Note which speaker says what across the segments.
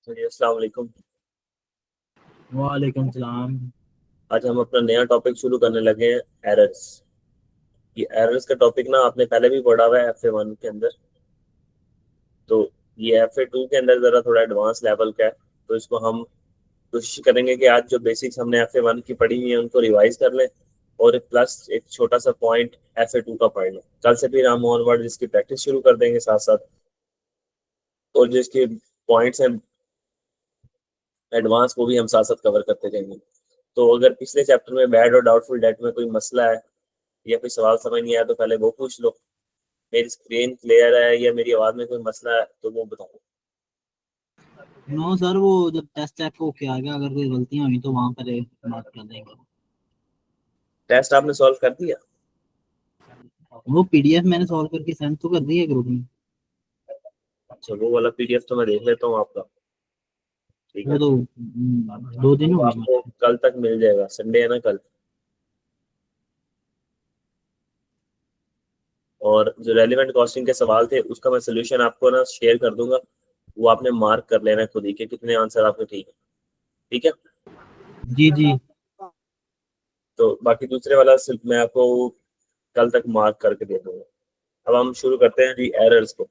Speaker 1: जी, अस्सलाम वालेकुम।
Speaker 2: वालेकुम सलाम।
Speaker 1: आज हम अपना नया टॉपिक शुरू करने लगे हैं, एरर्स। ये एरर्स का टॉपिक ना आपने पहले भी पढ़ा हुआ है FA1 के अंदर। तो ये FA2 के अंदर जरा थोड़ा एडवांस लेवल का है। तो इसको हम कोशिश करेंगे कि आज जो बेसिक्स हमने FA1 की पढ़ी हुई है उनको रिवाइज कर लें, और प्लस एक छोटा सा पॉइंट FA2 का पढ़ लें। कल से फिर हम ऑनवर्ड इसकी प्रैक्टिस शुरू कर देंगे साथ साथ, और जो इसके पॉइंट्स हैं एडवांस वो भी हम साथ साथ कवर करते जाएंगे। तो अगर पिछले चैप्टर में बैड और डाउटफुल डेट में कोई मसला है या कोई सवाल समझ नहीं आया तो पहले वो पूछ लो। मेरी स्क्रीन क्लियर है या मेरी आवाज में कोई मसला है तो वो बताओ।
Speaker 2: नो सर, वो जब टेस्ट चेक होके आ गया, अगर कोई गलतियां हुई तो वहां पर बात कर देंगे।
Speaker 1: टेस्ट आपने सॉल्व कर दिया?
Speaker 2: वो पीडीएफ मैंने सॉल्व करके सेंड तो कर दी है ग्रुप में।
Speaker 1: अच्छा, वो वाला PDF तो मैं देख लेता हूँ आपका। ठीक
Speaker 2: वो
Speaker 1: है,
Speaker 2: तो 2 दिन
Speaker 1: वो
Speaker 2: हो गए
Speaker 1: आपको
Speaker 2: मुझे।
Speaker 1: कल तक मिल जाएगा, संडे है ना कल। और जो रेलिवेंट कॉस्टिंग के सवाल थे उसका मैं सोल्यूशन आपको ना शेयर कर दूंगा। वो आपने मार्क कर लेना है खुद ही कि कितने आंसर आपके ठीक है। ठीक है।
Speaker 2: जी जी।
Speaker 1: तो बाकी दूसरे वाला सिर्फ मैं आपको कल तक मार्क करके दे दूंगा। अब हम शुरू करते हैं जी एरर्स को।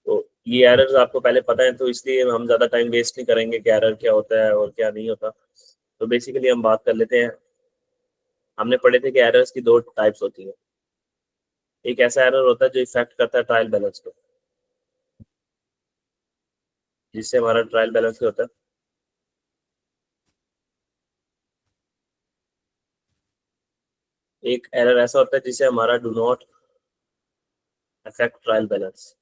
Speaker 1: तो ये एरर्स आपको पहले पता है, तो इसलिए हम ज्यादा टाइम वेस्ट नहीं करेंगे कि एरर क्या होता है और क्या नहीं होता। तो बेसिकली हम बात कर लेते हैं। हमने पढ़े थे कि एरर्स की दो टाइप्स होती है। एक ऐसा एरर होता है जो इफेक्ट करता है ट्रायल बैलेंस को, जिससे हमारा ट्रायल बैलेंस क्या होता है। एक एरर ऐसा होता है जिससे हमारा do not affect trial balance.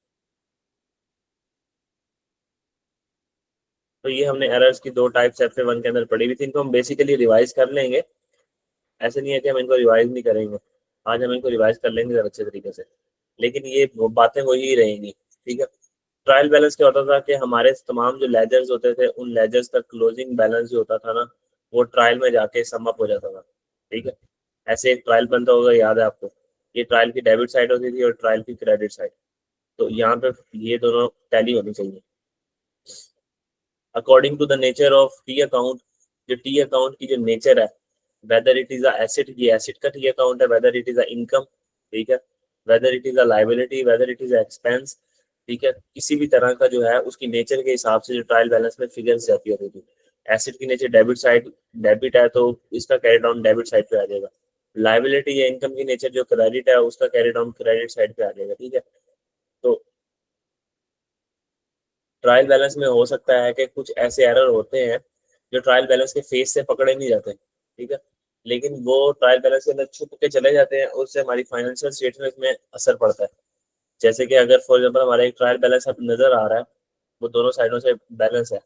Speaker 1: तो ये हमने एरर्स की दो टाइप्स FA1 के अंदर पढ़ी हुई थी, इनको हम बेसिकली रिवाइज कर लेंगे। ऐसे नहीं है कि हम इनको रिवाइज नहीं करेंगे। आज हम इनको रिवाइज कर लेंगे जरा अच्छे तरीके से, लेकिन ये वो बातें वही ही रहेंगी। ठीक है। ट्रायल बैलेंस क्या होता था कि हमारे तमाम जो लेजर्स होते थे उन लेजर्स का क्लोजिंग बैलेंस जो होता था ना, वो ट्रायल में जाके सम अप हो जाता था। ठीक है। ऐसे एक ट्रायल बनता होगा, याद है आपको। ये ट्रायल की डेबिट साइड होती थी और ट्रायल की क्रेडिट साइड। तो यहाँ पे ये दोनों टैली होनी चाहिए according to the nature of T account. जो टी अकाउंट की जो नेचर है, वेदर इट इज एसेट, ये एसेट का टी अकाउंट है, वेदर इट इज इनकम। ठीक है। Whether it is a liability, whether it is expense. ठीक है। किसी भी तरह का जो है उसकी नेचर के हिसाब से जो ट्रायल बैलेंस में फिगर्स जाती होती थी। एसेट की नेचर डेबिट साइड, डेबिट है तो इसका कैरी डाउन डेबिट साइड पे आ जाएगा। लाइबिलिटी या इनकम की नेचर जो क्रेडिट है उसका कैरी डाउन क्रेडिट साइड पे आ जाएगा। ठीक है। तो ट्रायल बैलेंस में हो सकता है कि कुछ ऐसे एरर होते हैं जो ट्रायल बैलेंस के फेस से पकड़े नहीं जाते। ठीक है। लेकिन वो ट्रायल बैलेंस के अंदर छुप के चले जाते हैं और उससे हमारी फाइनेंशियल स्टेटमेंट में असर पड़ता है। जैसे कि अगर फॉर एग्जाम्पल हमारा एक ट्रायल बैलेंस अब नजर आ रहा है, वो दोनों साइडों से बैलेंस है।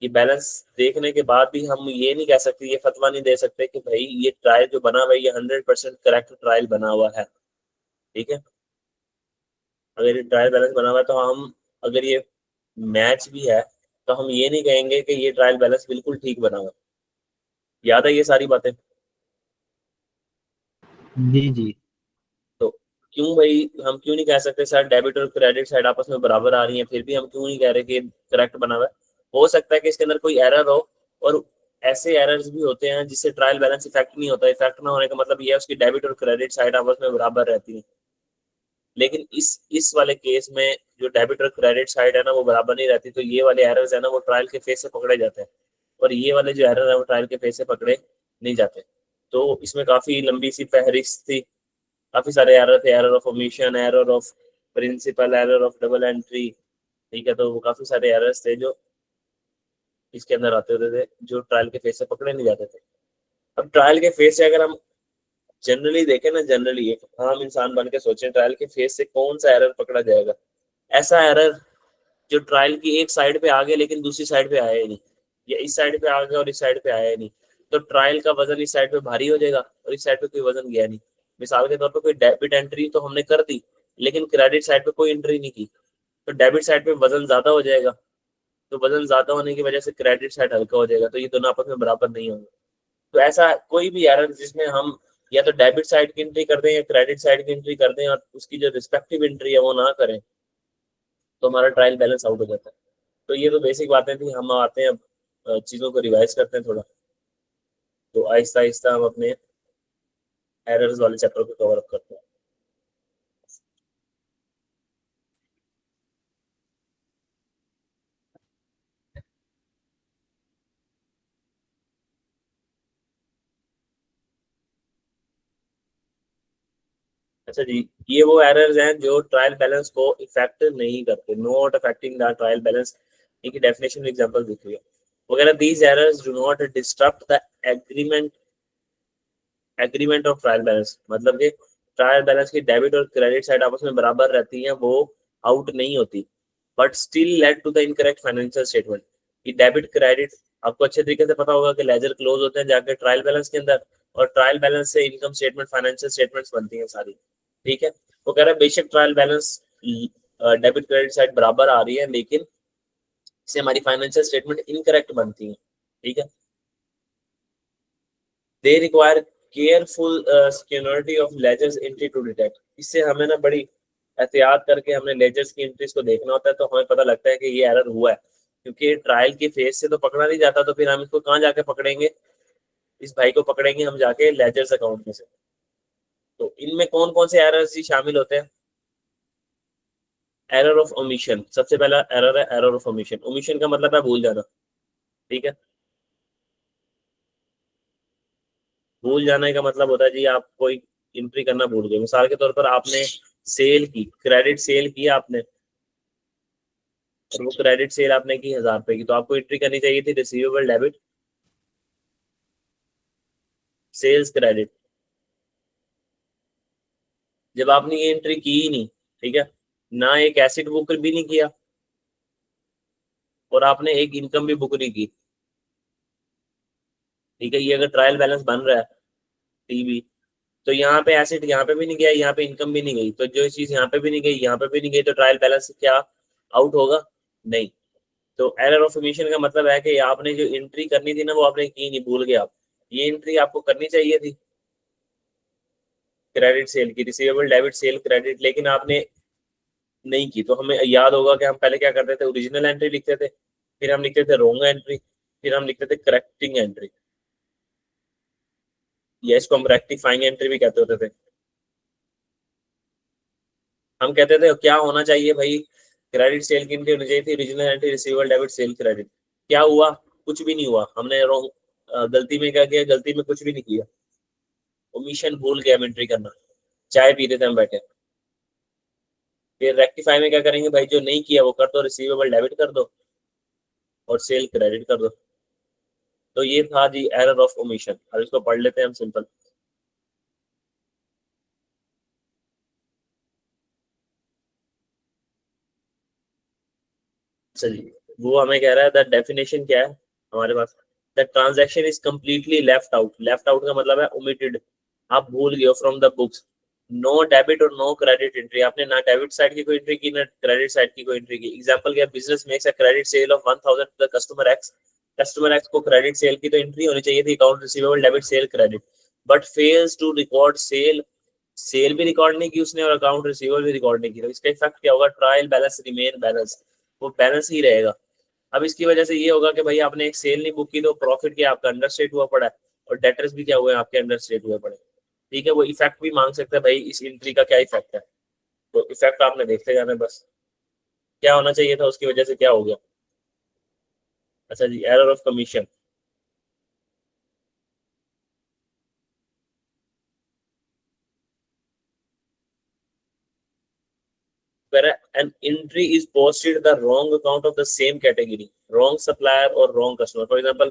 Speaker 1: ये बैलेंस देखने के बाद भी हम ये नहीं कह सकते, ये फतवा नहीं दे सकते कि भाई ये ट्रायल जो बना हुआ है ये 100% करेक्ट ट्रायल बना हुआ है। ठीक है। अगर ये ट्रायल बैलेंस बना हुआ है तो हम, अगर ये मैच भी है तो हम ये नहीं कहेंगे कि ये ट्रायल बैलेंस बिल्कुल ठीक बना हुआ है। याद है ये सारी बातें?
Speaker 2: जी जी।
Speaker 1: तो क्यों भाई, हम क्यों नहीं कह सकते सर डेबिट और क्रेडिट साइड आपस में बराबर आ रही है, फिर भी हम क्यों नहीं कह रहे कि करेक्ट बना हुआ है? हो सकता है कि इसके अंदर कोई एरर हो, और ऐसे एरर्स भी होते हैं जिससे ट्रायल बैलेंस इफेक्ट नहीं होता। इफेक्ट ना होने का मतलब ये है उसकी डेबिट और क्रेडिट साइड आपस में बराबर रहती है। लेकिन इस वाले केस में जो डेबिट और क्रेडिट साइड है ना वो बराबर नहीं रहती, तो ये वाले एरर्स है ना वो ट्रायल के फेस से पकड़े जाते हैं, और ये वाले जो एरर है वो ट्रायल के फेस से पकड़े नहीं जाते। तो इसमें काफी लंबी सी फहरिस्त थी। काफी सारे एरर थे, error of omission, error of principle, error of double entry. ठीक है। तो वो काफी सारे एरर्स थे जो इसके अंदर आते होते थे, जो ट्रायल के फेस से पकड़े नहीं जाते थे। अब ट्रायल के फेस से अगर हम जनरली देखें ना, जनरली एक आम इंसान बन के सोचें ट्रायल के फेस से कौन सा एरर पकड़ा जाएगा। ऐसा एरर जो ट्रायल की एक साइड पे आ गया लेकिन दूसरी साइड पे आया ही नहीं, या इस साइड पे आ गया और इस साइड पे आया ही नहीं। तो ट्रायल का वजन इस साइड पे भारी हो जाएगा और इस साइड पे कोई वजन गया नहीं। मिसाल के तौर पे कोई डेबिट एंट्री तो हमने कर दी, लेकिन क्रेडिट साइड पे कोई एंट्री नहीं की, तो डेबिट साइड पे वजन ज्यादा हो जाएगा। तो वजन ज्यादा होने की वजह से क्रेडिट साइड हल्का हो जाएगा, तो ये दोनों आपस में बराबर नहीं होंगे। तो ऐसा कोई भी एरर जिसमें हम या तो डेबिट साइड की एंट्री कर दें या क्रेडिट साइड की एंट्री कर दें और उसकी जो रिस्पेक्टिव एंट्री है वो ना करें, तो हमारा ट्रायल बैलेंस आउट हो जाता है। तो ये तो बेसिक बातें थी। हम आते हैं अब चीज़ों को रिवाइज करते हैं थोड़ा। तो आहिस्ता आहिस्ता हम अपने एरर्स वाले चैप्टर को कवर अप करते हैं। अच्छा जी, ये वो एरर्स हैं जो ट्रायल बैलेंस को इफेक्ट नहीं करते, not affecting the trial balance. इनकी डेफिनेशन में एग्जांपल दी हुई है वगैरह। These errors do not disturb the agreement of trial balance, मतलब कि ट्रायल बैलेंस की डेबिट और क्रेडिट साइड आपस में बराबर रहती हैं, वो आउट नहीं होती, but still lead to the incorrect financial statement. कि डेबिट क्रेडिट आपको अच्छे तरीके से पता होगा कि लेजर क्लोज होते हैं जाके ट्रायल बैलेंस के अंदर, और ट्रायल बैलेंस से इनकम स्टेटमेंट फाइनेंशियल स्टेटमेंट्स बनती हैं सारी। ठीक है, वो कह रहा है बेशक trial balance debit credit side बराबर आ रही है, लेकिन इससे हमारी फाइनेंशियल स्टेटमेंट इनकरेक्ट बनती है। ठीक है, they require careful security of ledgers entry to detect. इससे हमें ना बड़ी एहतियात करके हमने लेजर्स की एंट्रीज को देखना होता है, तो हमें पता लगता है कि ये एरर हुआ है। क्योंकि ट्रायल की फेज से तो पकड़ा नहीं जाता, तो फिर हम इसको कहाँ जाके पकड़ेंगे? इस भाई को पकड़ेंगे हम जाके लेजर्स अकाउंट में से। तो इनमें कौन कौन से एरर्स ही शामिल होते हैं? एरर ऑफ ओमिशन सबसे पहला एरर है, एरर ऑफ ओमिशन। ओमिशन का मतलब है भूल जाना। ठीक है, भूल जाने का मतलब होता है जी आप कोई एंट्री करना भूल गए। मिसाल के तौर पर आपने सेल की, क्रेडिट सेल की आपने, और वो क्रेडिट सेल आपने की 1000 रुपए की, तो आपको एंट्री करनी चाहिए थी रिसीवेबल डेबिट सेल्स क्रेडिट। जब आपने ये एंट्री की ही नहीं, ठीक है, ना एक एसेट बुक भी नहीं किया और आपने एक इनकम भी बुक नहीं की, ठीक है, ये अगर ट्रायल बैलेंस बन रहा है टीबी, तो यहाँ पे एसेट यहाँ पे भी नहीं गया, यहाँ पे इनकम भी नहीं गई, तो जो चीज यहाँ पे भी नहीं गई यहाँ पे भी नहीं गई, तो ट्रायल बैलेंस क्या आउट होगा? नहीं। तो एरर ऑफ ओमिशन का मतलब है कि आपने जो एंट्री करनी थी ना वो आपने की नहीं, भूल गए आप। ये एंट्री आपको करनी चाहिए थी क्रेडिट सेल की, रिसीवेबल डेबिट सेल क्रेडिट, लेकिन आपने नहीं की। तो हमें याद होगा कि हम पहले क्या करते थे, ओरिजिनल एंट्री लिखते थे, फिर हम लिखते थे रॉन्ग एंट्री, फिर हम लिखते थे करेक्टिंग एंट्री, या इसको हम रेक्टिफाइंग एंट्री भी कहते होते थे। हम कहते थे क्या होना चाहिए भाई, क्रेडिट सेल की एंट्री होनी चाहिए थी, original entry receivable debit sale credit. क्या हुआ? कुछ भी नहीं हुआ। हमने रॉन्ग गलती में क्या किया? गलती में कुछ भी नहीं किया, ओमिशन भूल गया हम एंट्री करना, चाय पी रहे थे हम बैठे। फिर रेक्टिफाई में क्या करेंगे भाई, जो नहीं किया वो कर दो, रिसीवेबल डेबिट कर दो और सेल क्रेडिट कर दो। तो ये था जी एरर ऑफ ओमिशन। अब इसको पढ़ लेते हैं हम सिंपल। चलिए, वो हमें कह रहा है द डेफिनेशन क्या है हमारे पास, the transaction is completely left out. Left out का मतलब है ओमिटेड, आप भूल गए from the books. No debit और नो क्रेडिट एंट्री, आपने ना डेबिट साइड की कोई एंट्री की ना क्रेडिट साइड की कोई एंट्री की। एग्जांपल क्या, business makes a credit sale of 1000 to the customer X. Customer X को क्रेडिट सेल की तो एंट्री होनी चाहिए थी, account receivable debit sale credit, but fails to record sale. Sale भी रिकॉर्ड नहीं की उसने और अकाउंट रिसीवेबल भी रिकॉर्ड नहीं की, तो इसका इफेक्ट क्या होगा? ट्रायल बैलेंस रिमेन बैलेंस, वो बैलेंस ही रहेगा। अब इसकी वजह से ये होगा कि भाई आपने एक सेल नहीं बुक की तो प्रॉफिट क्या आपका अंडर स्टेट हुआ पड़ा है, और डेटर्स भी क्या हुए आपके अंडर स्टेट हुए पड़े। ठीक है, वो इफेक्ट भी मांग सकता है भाई इस एंट्री का क्या इफेक्ट है, तो इफेक्ट आपने देखते जाना है बस, क्या होना चाहिए था उसकी वजह से क्या हो गया। अच्छा जी, error of commission. an entry is posted the wrong account of the same category, wrong supplier और wrong customer। फॉर एग्जांपल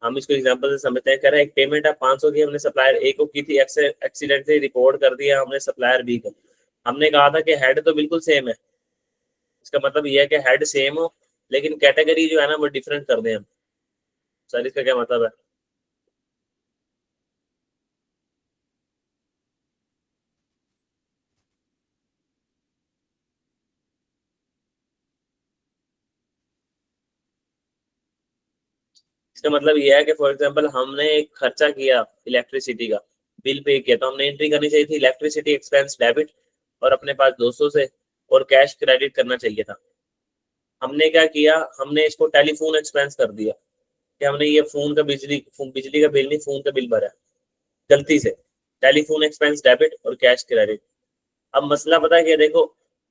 Speaker 1: हम इसको एग्जांपल से समझते हैं, कह रहे हैं एक पेमेंट है 500 की, हमने सप्लायर ए को की थी, एक्सीडेंटली रिकॉर्ड कर दिया हमने सप्लायर बी को। हमने कहा था कि हेड तो बिल्कुल सेम है, इसका मतलब ये है कि हेड सेम हो लेकिन कैटेगरी जो है ना वो डिफरेंट कर दें हम। सर इसका क्या मतलब है? इसका मतलब ये है कि फॉर एग्जांपल हमने एक खर्चा किया इलेक्ट्रिसिटी का, बिल पे किया, तो हमने एंट्री करनी चाहिए थी इलेक्ट्रिसिटी एक्सपेंस डेबिट और अपने पास 200 से, और कैश क्रेडिट करना चाहिए था। हमने क्या किया, हमने इसको टेलीफोन एक्सपेंस कर दिया कि हमने ये फोन का बिजली का बिल नहीं, फोन का बिल भरा है गलती से। टेलीफोन एक्सपेंस डेबिट और कैश क्रेडिट। अब मसला पता है क्या, देखो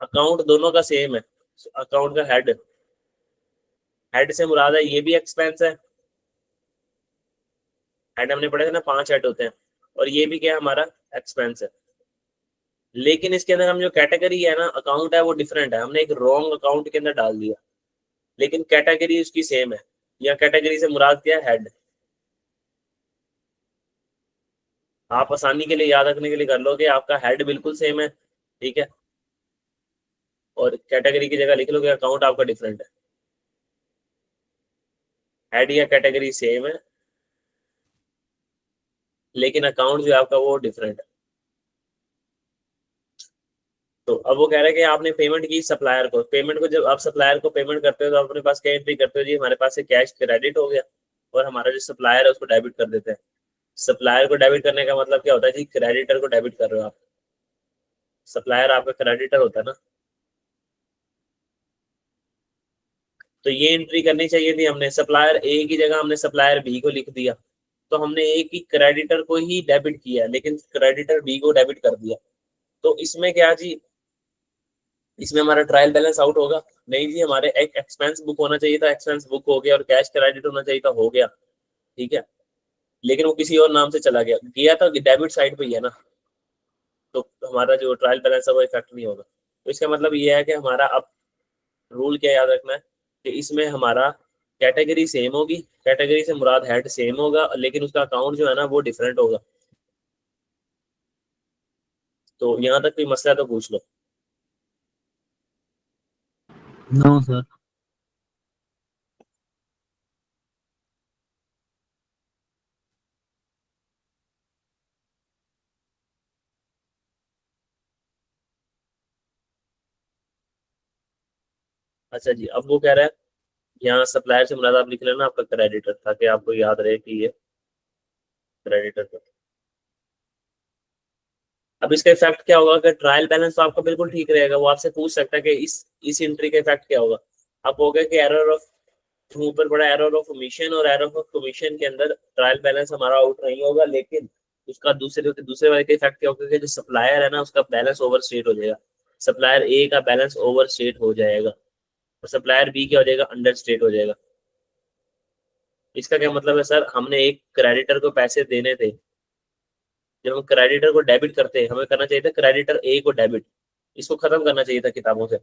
Speaker 1: अकाउंट दोनों का सेम है। अकाउंट का हेड से मुराद है ये भी एक्सपेंस है। हेड हमने पढ़े थे ना, 5 हेड होते हैं, और ये भी क्या है हमारा एक्सपेंस है। लेकिन इसके अंदर हम जो कैटेगरी है ना अकाउंट है वो डिफरेंट है, हमने एक रॉन्ग अकाउंट के अंदर डाल दिया, लेकिन कैटेगरी उसकी सेम है। या कैटेगरी से मुराद क्या है, हेड। आप आसानी के लिए याद रखने के लिए कर लो कि आपका हेड बिल्कुल सेम है, ठीक है, और कैटेगरी की जगह लिख लो कि अकाउंट आपका डिफरेंट है। हेड या कैटेगरी सेम है, लेकिन अकाउंट जो है आपका वो डिफरेंट है। तो अब वो कह रहे हैं कि आपने पेमेंट की सप्लायर को, पेमेंट को जब आप सप्लायर को पेमेंट करते हो तो अपने पास क्या एंट्री करते हो जी, हमारे पास से कैश क्रेडिट हो गया, और हमारा जो सप्लायर है उसको डेबिट कर देते हैं। सप्लायर को डेबिट करने का मतलब क्या होता है जी, क्रेडिटर को डेबिट कर रहे हो आप। सप्लायर आपका क्रेडिटर होता है ना। तो ये एंट्री करनी चाहिए थी हमने, सप्लायर ए की जगह हमने सप्लायर बी को लिख दिया। तो हमने एक ही क्रेडिटर को ही डेबिट किया, लेकिन क्रेडिटर बी को डेबिट कर दिया। तो इसमें क्या जी, इसमें हमारा ट्रायल बैलेंस आउट होगा? नहीं जी, हमारे एक एक्सपेंस बुक होना चाहिए था, एक्सपेंस बुक हो गया, और कैश क्रेडिट होना चाहिए था, हो गया, ठीक है। लेकिन वो किसी और नाम से चला गया, गया था डेबिट साइड पे ही है ना, तो हमारा जो ट्रायल बैलेंस है वो इफेक्ट नहीं होगा। तो इसका मतलब ये है कि हमारा अब रूल क्या याद रखना है कि इसमें हमारा कैटेगरी सेम होगी, कैटेगरी से मुराद हेड सेम होगा, लेकिन उसका अकाउंट जो है ना वो डिफरेंट होगा। तो यहाँ तक कोई मसला है तो पूछ लो।
Speaker 2: No sir.
Speaker 1: अच्छा जी, अब वो कह रहा है यहाँ सप्लायर से मुराद आप लिख लेना आपका क्रेडिटर, ताकि आपको याद रहे कि ये क्रेडिटर। अब इसका इफेक्ट क्या होगा, कि ट्रायल बैलेंस तो आपका बिल्कुल ठीक रहेगा, वो आपसे पूछ सकता है कि इस एंट्री का इफेक्ट क्या होगा। आप हो गया कि एरर ऑफ, ऊपर बड़ा एरर ऑफ ओमिशन, और एरर ऑफ कमीशन के अंदर ट्रायल बैलेंस हमारा आउट नहीं होगा, लेकिन उसका दूसरे वाले का इफेक्ट क्या होगा कि जो सप्लायर है ना उसका बैलेंस ओवर स्टेट हो जाएगा। सप्लायर ए का बैलेंस ओवर स्टेट हो जाएगा, और सप्लायर बी क्या हो जाएगा, अंडर स्टेट हो जाएगा। इसका क्या मतलब है सर, हमने एक क्रेडिटर को पैसे देने थे, जब हम क्रेडिटर को डेबिट करते हैं हमें करना चाहिए था क्रेडिटर ए को डेबिट, इसको खत्म करना चाहिए था किताबों से।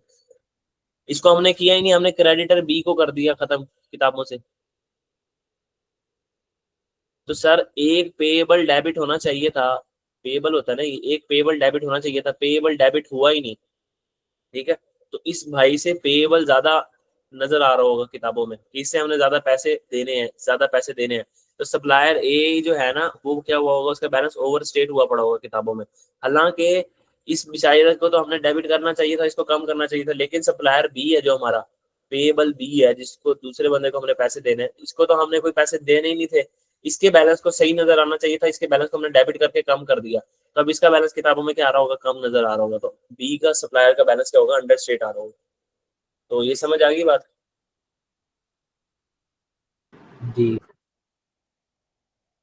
Speaker 1: इसको हमने किया ही नहीं, हमने क्रेडिटर बी को कर दिया खत्म किताबों से। तो सर एक पेएबल डेबिट होना चाहिए था, पेएबल होता है ना, एक पेएबल डेबिट होना चाहिए था, पेएबल डेबिट हुआ ही नहीं, ठीक है। तो इस भाई से पेएबल ज्यादा नजर आ रहा होगा किताबों में, इससे हमने ज्यादा पैसे देने हैं, ज्यादा पैसे देने हैं। तो सप्लायर ए जो है ना वो क्या हुआ होगा, उसका बैलेंस ओवर स्टेट हुआ पड़ा होगा किताबों में। हालांकि इस बेचारे को तो हमने डेबिट करना चाहिए था, इसको कम करना चाहिए था, लेकिन सप्लायर बी है जो हमारा पेएबल बी है, जिसको दूसरे बंदे को हमने पैसे देने हैं, इसको तो हमने कोई पैसे देने ही नहीं थे। इसके बैलेंस को सही नजर आना चाहिए था, इसके बैलेंस को हमने डेबिट करके कम कर दिया। तो अब इसका बैलेंस किताबों में क्या आ रहा होगा, कम नजर आ रहा होगा। तो बी का सप्लायर का बैलेंस क्या होगा, अंडर स्टेट आ रहा होगा। तो ये समझ आ गई बात।
Speaker 2: जी।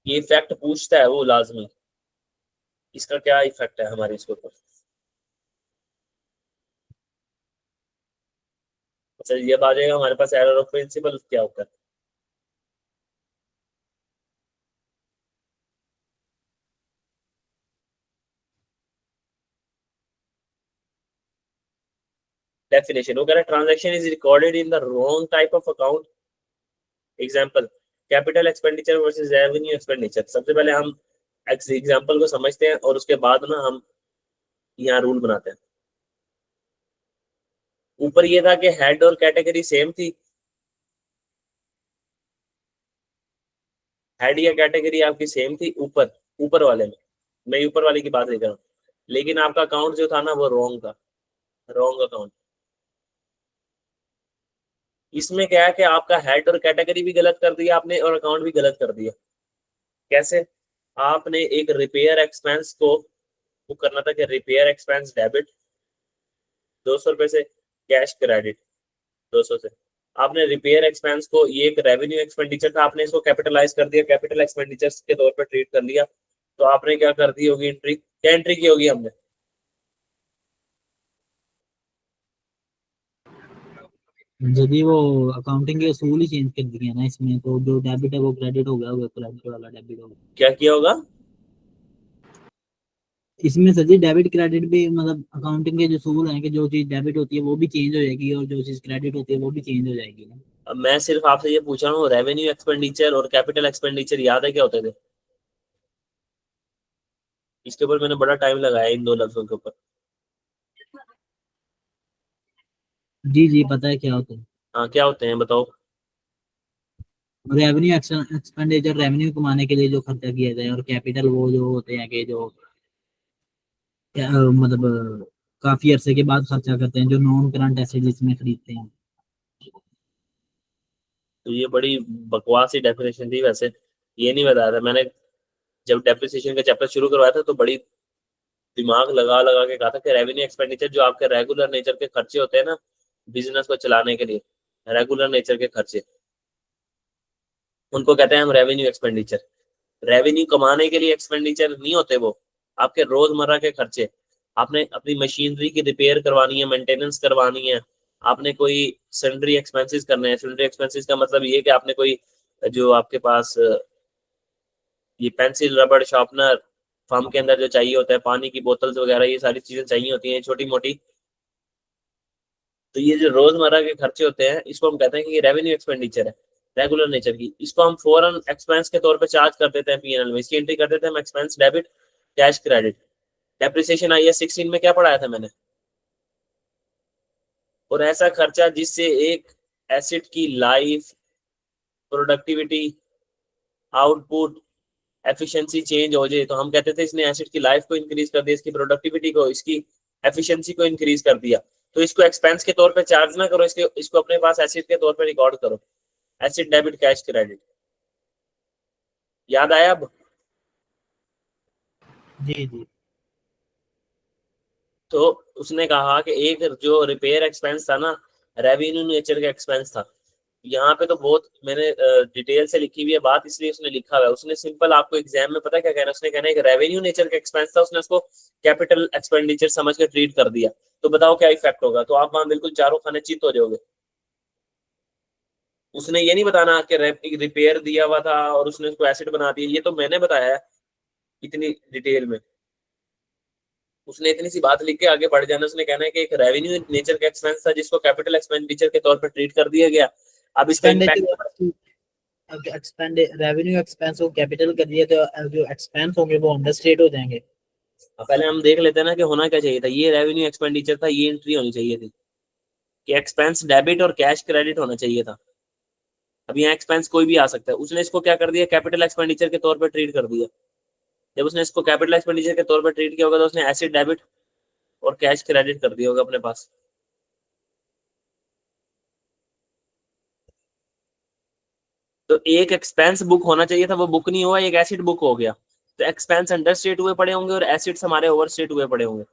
Speaker 1: ये इफेक्ट पूछता है वो लाजमी, इसका क्या इफेक्ट है हमारे इसके ऊपर। अच्छा ये आ जाएगा हमारे पास, एरर ऑफ प्रिंसिपल क्या होता है। डेफिनेशन वो कह रहा है, transaction is recorded in the wrong type of account. Example, capital expenditure versus revenue expenditure. सबसे पहले हम एग्जाम्पल को समझते हैं और उसके बाद ना हम यहाँ रूल बनाते हैं। ऊपर ये था कि हेड और कैटेगरी सेम थी, हेड या कैटेगरी आपकी सेम थी ऊपर, ऊपर वाले में, मैं ऊपर वाले की बात नहीं कर रहा हूँ, लेकिन आपका अकाउंट जो था ना वो रॉन्ग था, रॉन्ग अकाउंट। इसमें क्या है कि आपका हेड और कैटेगरी भी गलत कर दिया आपने, और अकाउंट भी गलत कर दिया। कैसे? आपने एक रिपेयर एक्सपेंस को वो करना था कि रिपेयर एक्सपेंस डेबिट 200 रुपए से कैश क्रेडिट, 200 से आपने रिपेयर एक्सपेंस को, ये एक रेवेन्यू एक्सपेंडिचर था, आपने इसको कैपिटलाइज कर दिया, कैपिटल एक्सपेंडिचर के तौर पर ट्रीट कर लिया, तो आपने क्या कर दी होगी एंट्री, क्या एंट्री की होगी हमने?
Speaker 2: जब भी वो अकाउंटिंग के असूल ही चेंज कर दिए ना इसमें, तो जो डेबिट है वो क्रेडिट हो गया, वो क्रेडिट वाला डेबिट हो गया।
Speaker 1: क्या किया होगा?
Speaker 2: इसमें सर जी डेबिट क्रेडिट भी मतलब अकाउंटिंग के जो असूल हैं कि जो चीज डेबिट होती है वो भी चेंज हो जाएगी और जो चीज क्रेडिट होती है वो भी चेंज हो जाएगी ना।
Speaker 1: अब मैं सिर्फ आपसे ये पूछ रहा हूँ, रेवेन्यू एक्सपेंडिचर और कैपिटल एक्सपेंडिचर याद है क्या होते थे? इसके ऊपर मैंने बड़ा टाइम लगाया इन दो लफ्जों के ऊपर।
Speaker 2: जी जी पता है क्या होता है।
Speaker 1: हाँ क्या होते हैं बताओ?
Speaker 2: रेवेन्यू एक्सपेंडिचर रेवेन्यू कमाने के लिए जो खर्चा किया जाए, और कैपिटल वो जो होते हैं कि जो मतलब काफी अरसे के बाद खर्चा करते हैं, जो नॉन करंट एसेट जिसमें खरीदते हैं।
Speaker 1: तो ये बड़ी बकवास ही डेफिनेशन थी वैसे, ये नहीं बताया था मैंने। जब डेप्रिसिएशन का चैप्टर शुरू करवाया था तो बड़ी दिमाग लगा लगा के कहा था कि रेवेन्यू एक्सपेंडिचर जो आपके रेगुलर नेचर के खर्चे होते हैं ना, बिजनेस को चलाने के लिए रेगुलर नेचर के खर्चे, उनको कहते हैं हम रेवेन्यू एक्सपेंडिचर। रेवेन्यू कमाने के लिए एक्सपेंडिचर नहीं होते वो, आपके रोजमर्रा के खर्चे। आपने अपनी मशीनरी की रिपेयर करवानी है, मेंटेनेंस करवानी है, आपने कोई सन्ड्री एक्सपेंसेस करने हैं। सन्ड्री एक्सपेंसेस का मतलब ये कि आपने कोई जो आपके पास ये पेंसिल, रबड़, शार्पनर, फार्म के अंदर जो चाहिए होता है, पानी की बोतल्स वगैरह, ये सारी चीजें चाहिए होती हैं छोटी मोटी। तो ये जो रोजमर्रा के खर्चे होते हैं इसको हम कहते हैं कि ये रेवेन्यू एक्सपेंडिचर है, रेगुलर नेचर की। इसको हम फॉरन एक्सपेंस के तौर पे चार्ज कर देते हैं पीएनएल में, इसकी एंट्री कर देते हैं हम expense debit cash credit. Depreciation आई है 16 में, क्या पढ़ाया था मैंने? और ऐसा खर्चा जिससे एक एसेट की life, productivity, output, efficiency change हो जाए, तो हम कहते थे इसने एसेट की लाइफ को इंक्रीज कर दिया, इसकी प्रोडक्टिविटी को, इसकी एफिशिएंसी को इंक्रीज कर दिया। तो इसको एक्सपेंस के तौर पे चार्ज ना करो, इसको अपने पास एसेट के तौर पे रिकॉर्ड करो, एसेट डेबिट कैश क्रेडिट। याद आया अब?
Speaker 2: जी जी।
Speaker 1: तो उसने कहा कि एक जो रिपेयर एक्सपेंस था ना, रेवेन्यू नेचर का एक्सपेंस था। यहाँ पे तो बहुत मैंने डिटेल से लिखी हुई है बात, इसलिए उसने लिखा हुआ है। उसने सिंपल आपको एग्जाम में पता क्या कहना है, उसने कहना है कि रेवेन्यू नेचर का एक्सपेंस था, उसने उसको कैपिटल एक्सपेंडिचर समझ के ट्रीट कर दिया। तो बताओ क्या इफेक्ट होगा? तो आप वहां बिल्कुल चारों खाने चित हो जाओगे। उसने ये नहीं बताना कि रिपेयर दिया हुआ था और उसने उसको एसिड बना दिया, ये तो मैंने बताया है इतनी डिटेल में। उसने इतनी सी बात लिख के आगे बढ़ जाना, उसने कहना है कि एक रेवेन्यू नेचर का एक्सपेंस था जिसको कैपिटल एक्सपेंडिचर के तौर पर ट्रीट कर दिया गया। अब इसका इम्पैक्ट,
Speaker 2: एक्सपेंड रेवेन्यू एक्सपेंस को कैपिटल कर दिया तो जो एक्सपेंस होंगे वो अंडर स्टेट हो जाएंगे।
Speaker 1: पहले हम देख लेते हैं ना कि होना क्या चाहिए था। ये रेवेन्यू एक्सपेंडिचर था, ये एंट्री होनी चाहिए थी कि एक्सपेंस डेबिट और कैश क्रेडिट होना चाहिए था। अब यहाँ एक्सपेंस कोई भी आ सकता है, उसने इसको क्या कर दिया, कैपिटल एक्सपेंडिचर के तौर पर ट्रीट कर दिया। जब उसने इसको कैपिटल एक्सपेंडिचर के तौर पर ट्रीट किया होगा तो उसने एसिड डेबिट और कैश क्रेडिट कर दिया होगा अपने पास। तो एक एक्सपेंस बुक होना चाहिए था, वो बुक नहीं हुआ, एक एसिड बुक हो गया। तो एक्सपेंस अंडर स्टेट हुए पड़े होंगे और एसिड्स हमारे ओवर स्टेट हुए पड़े होंगे।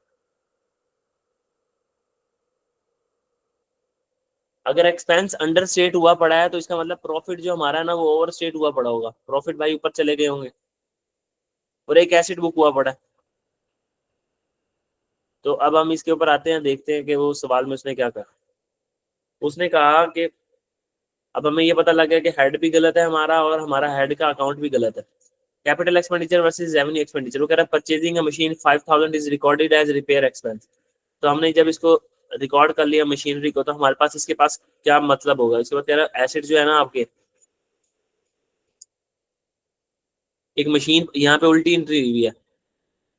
Speaker 1: अगर एक्सपेंस अंडर स्टेट हुआ पड़ा है तो इसका मतलब प्रॉफिट जो हमारा है ना वो ओवर स्टेट हुआ पड़ा होगा, प्रॉफिट भाई ऊपर चले गए होंगे। और एक एसिड बुक हुआ पड़ा है। तो अब हम इसके ऊपर आते हैं, देखते हैं कि वो सवाल में उसने क्या कहा। उसने कहा कि अब हमें ये पता लग गया कि हेड भी गलत है हमारा और हमारा हेड का अकाउंट भी गलत है। Capital expenditure versus revenue expenditure. वो कह रहा है purchasing a machine 5000 is recorded as repair expense. तो हमने जब इसको रिकॉर्ड कर लिया मशीनरी को, तो हमारे पास इसके पास क्या मतलब होगा? इसके बाद कह रहा है एसिड जो है ना आपके, एक मशीन यहाँ पे उल्टी एंट्री हुई है।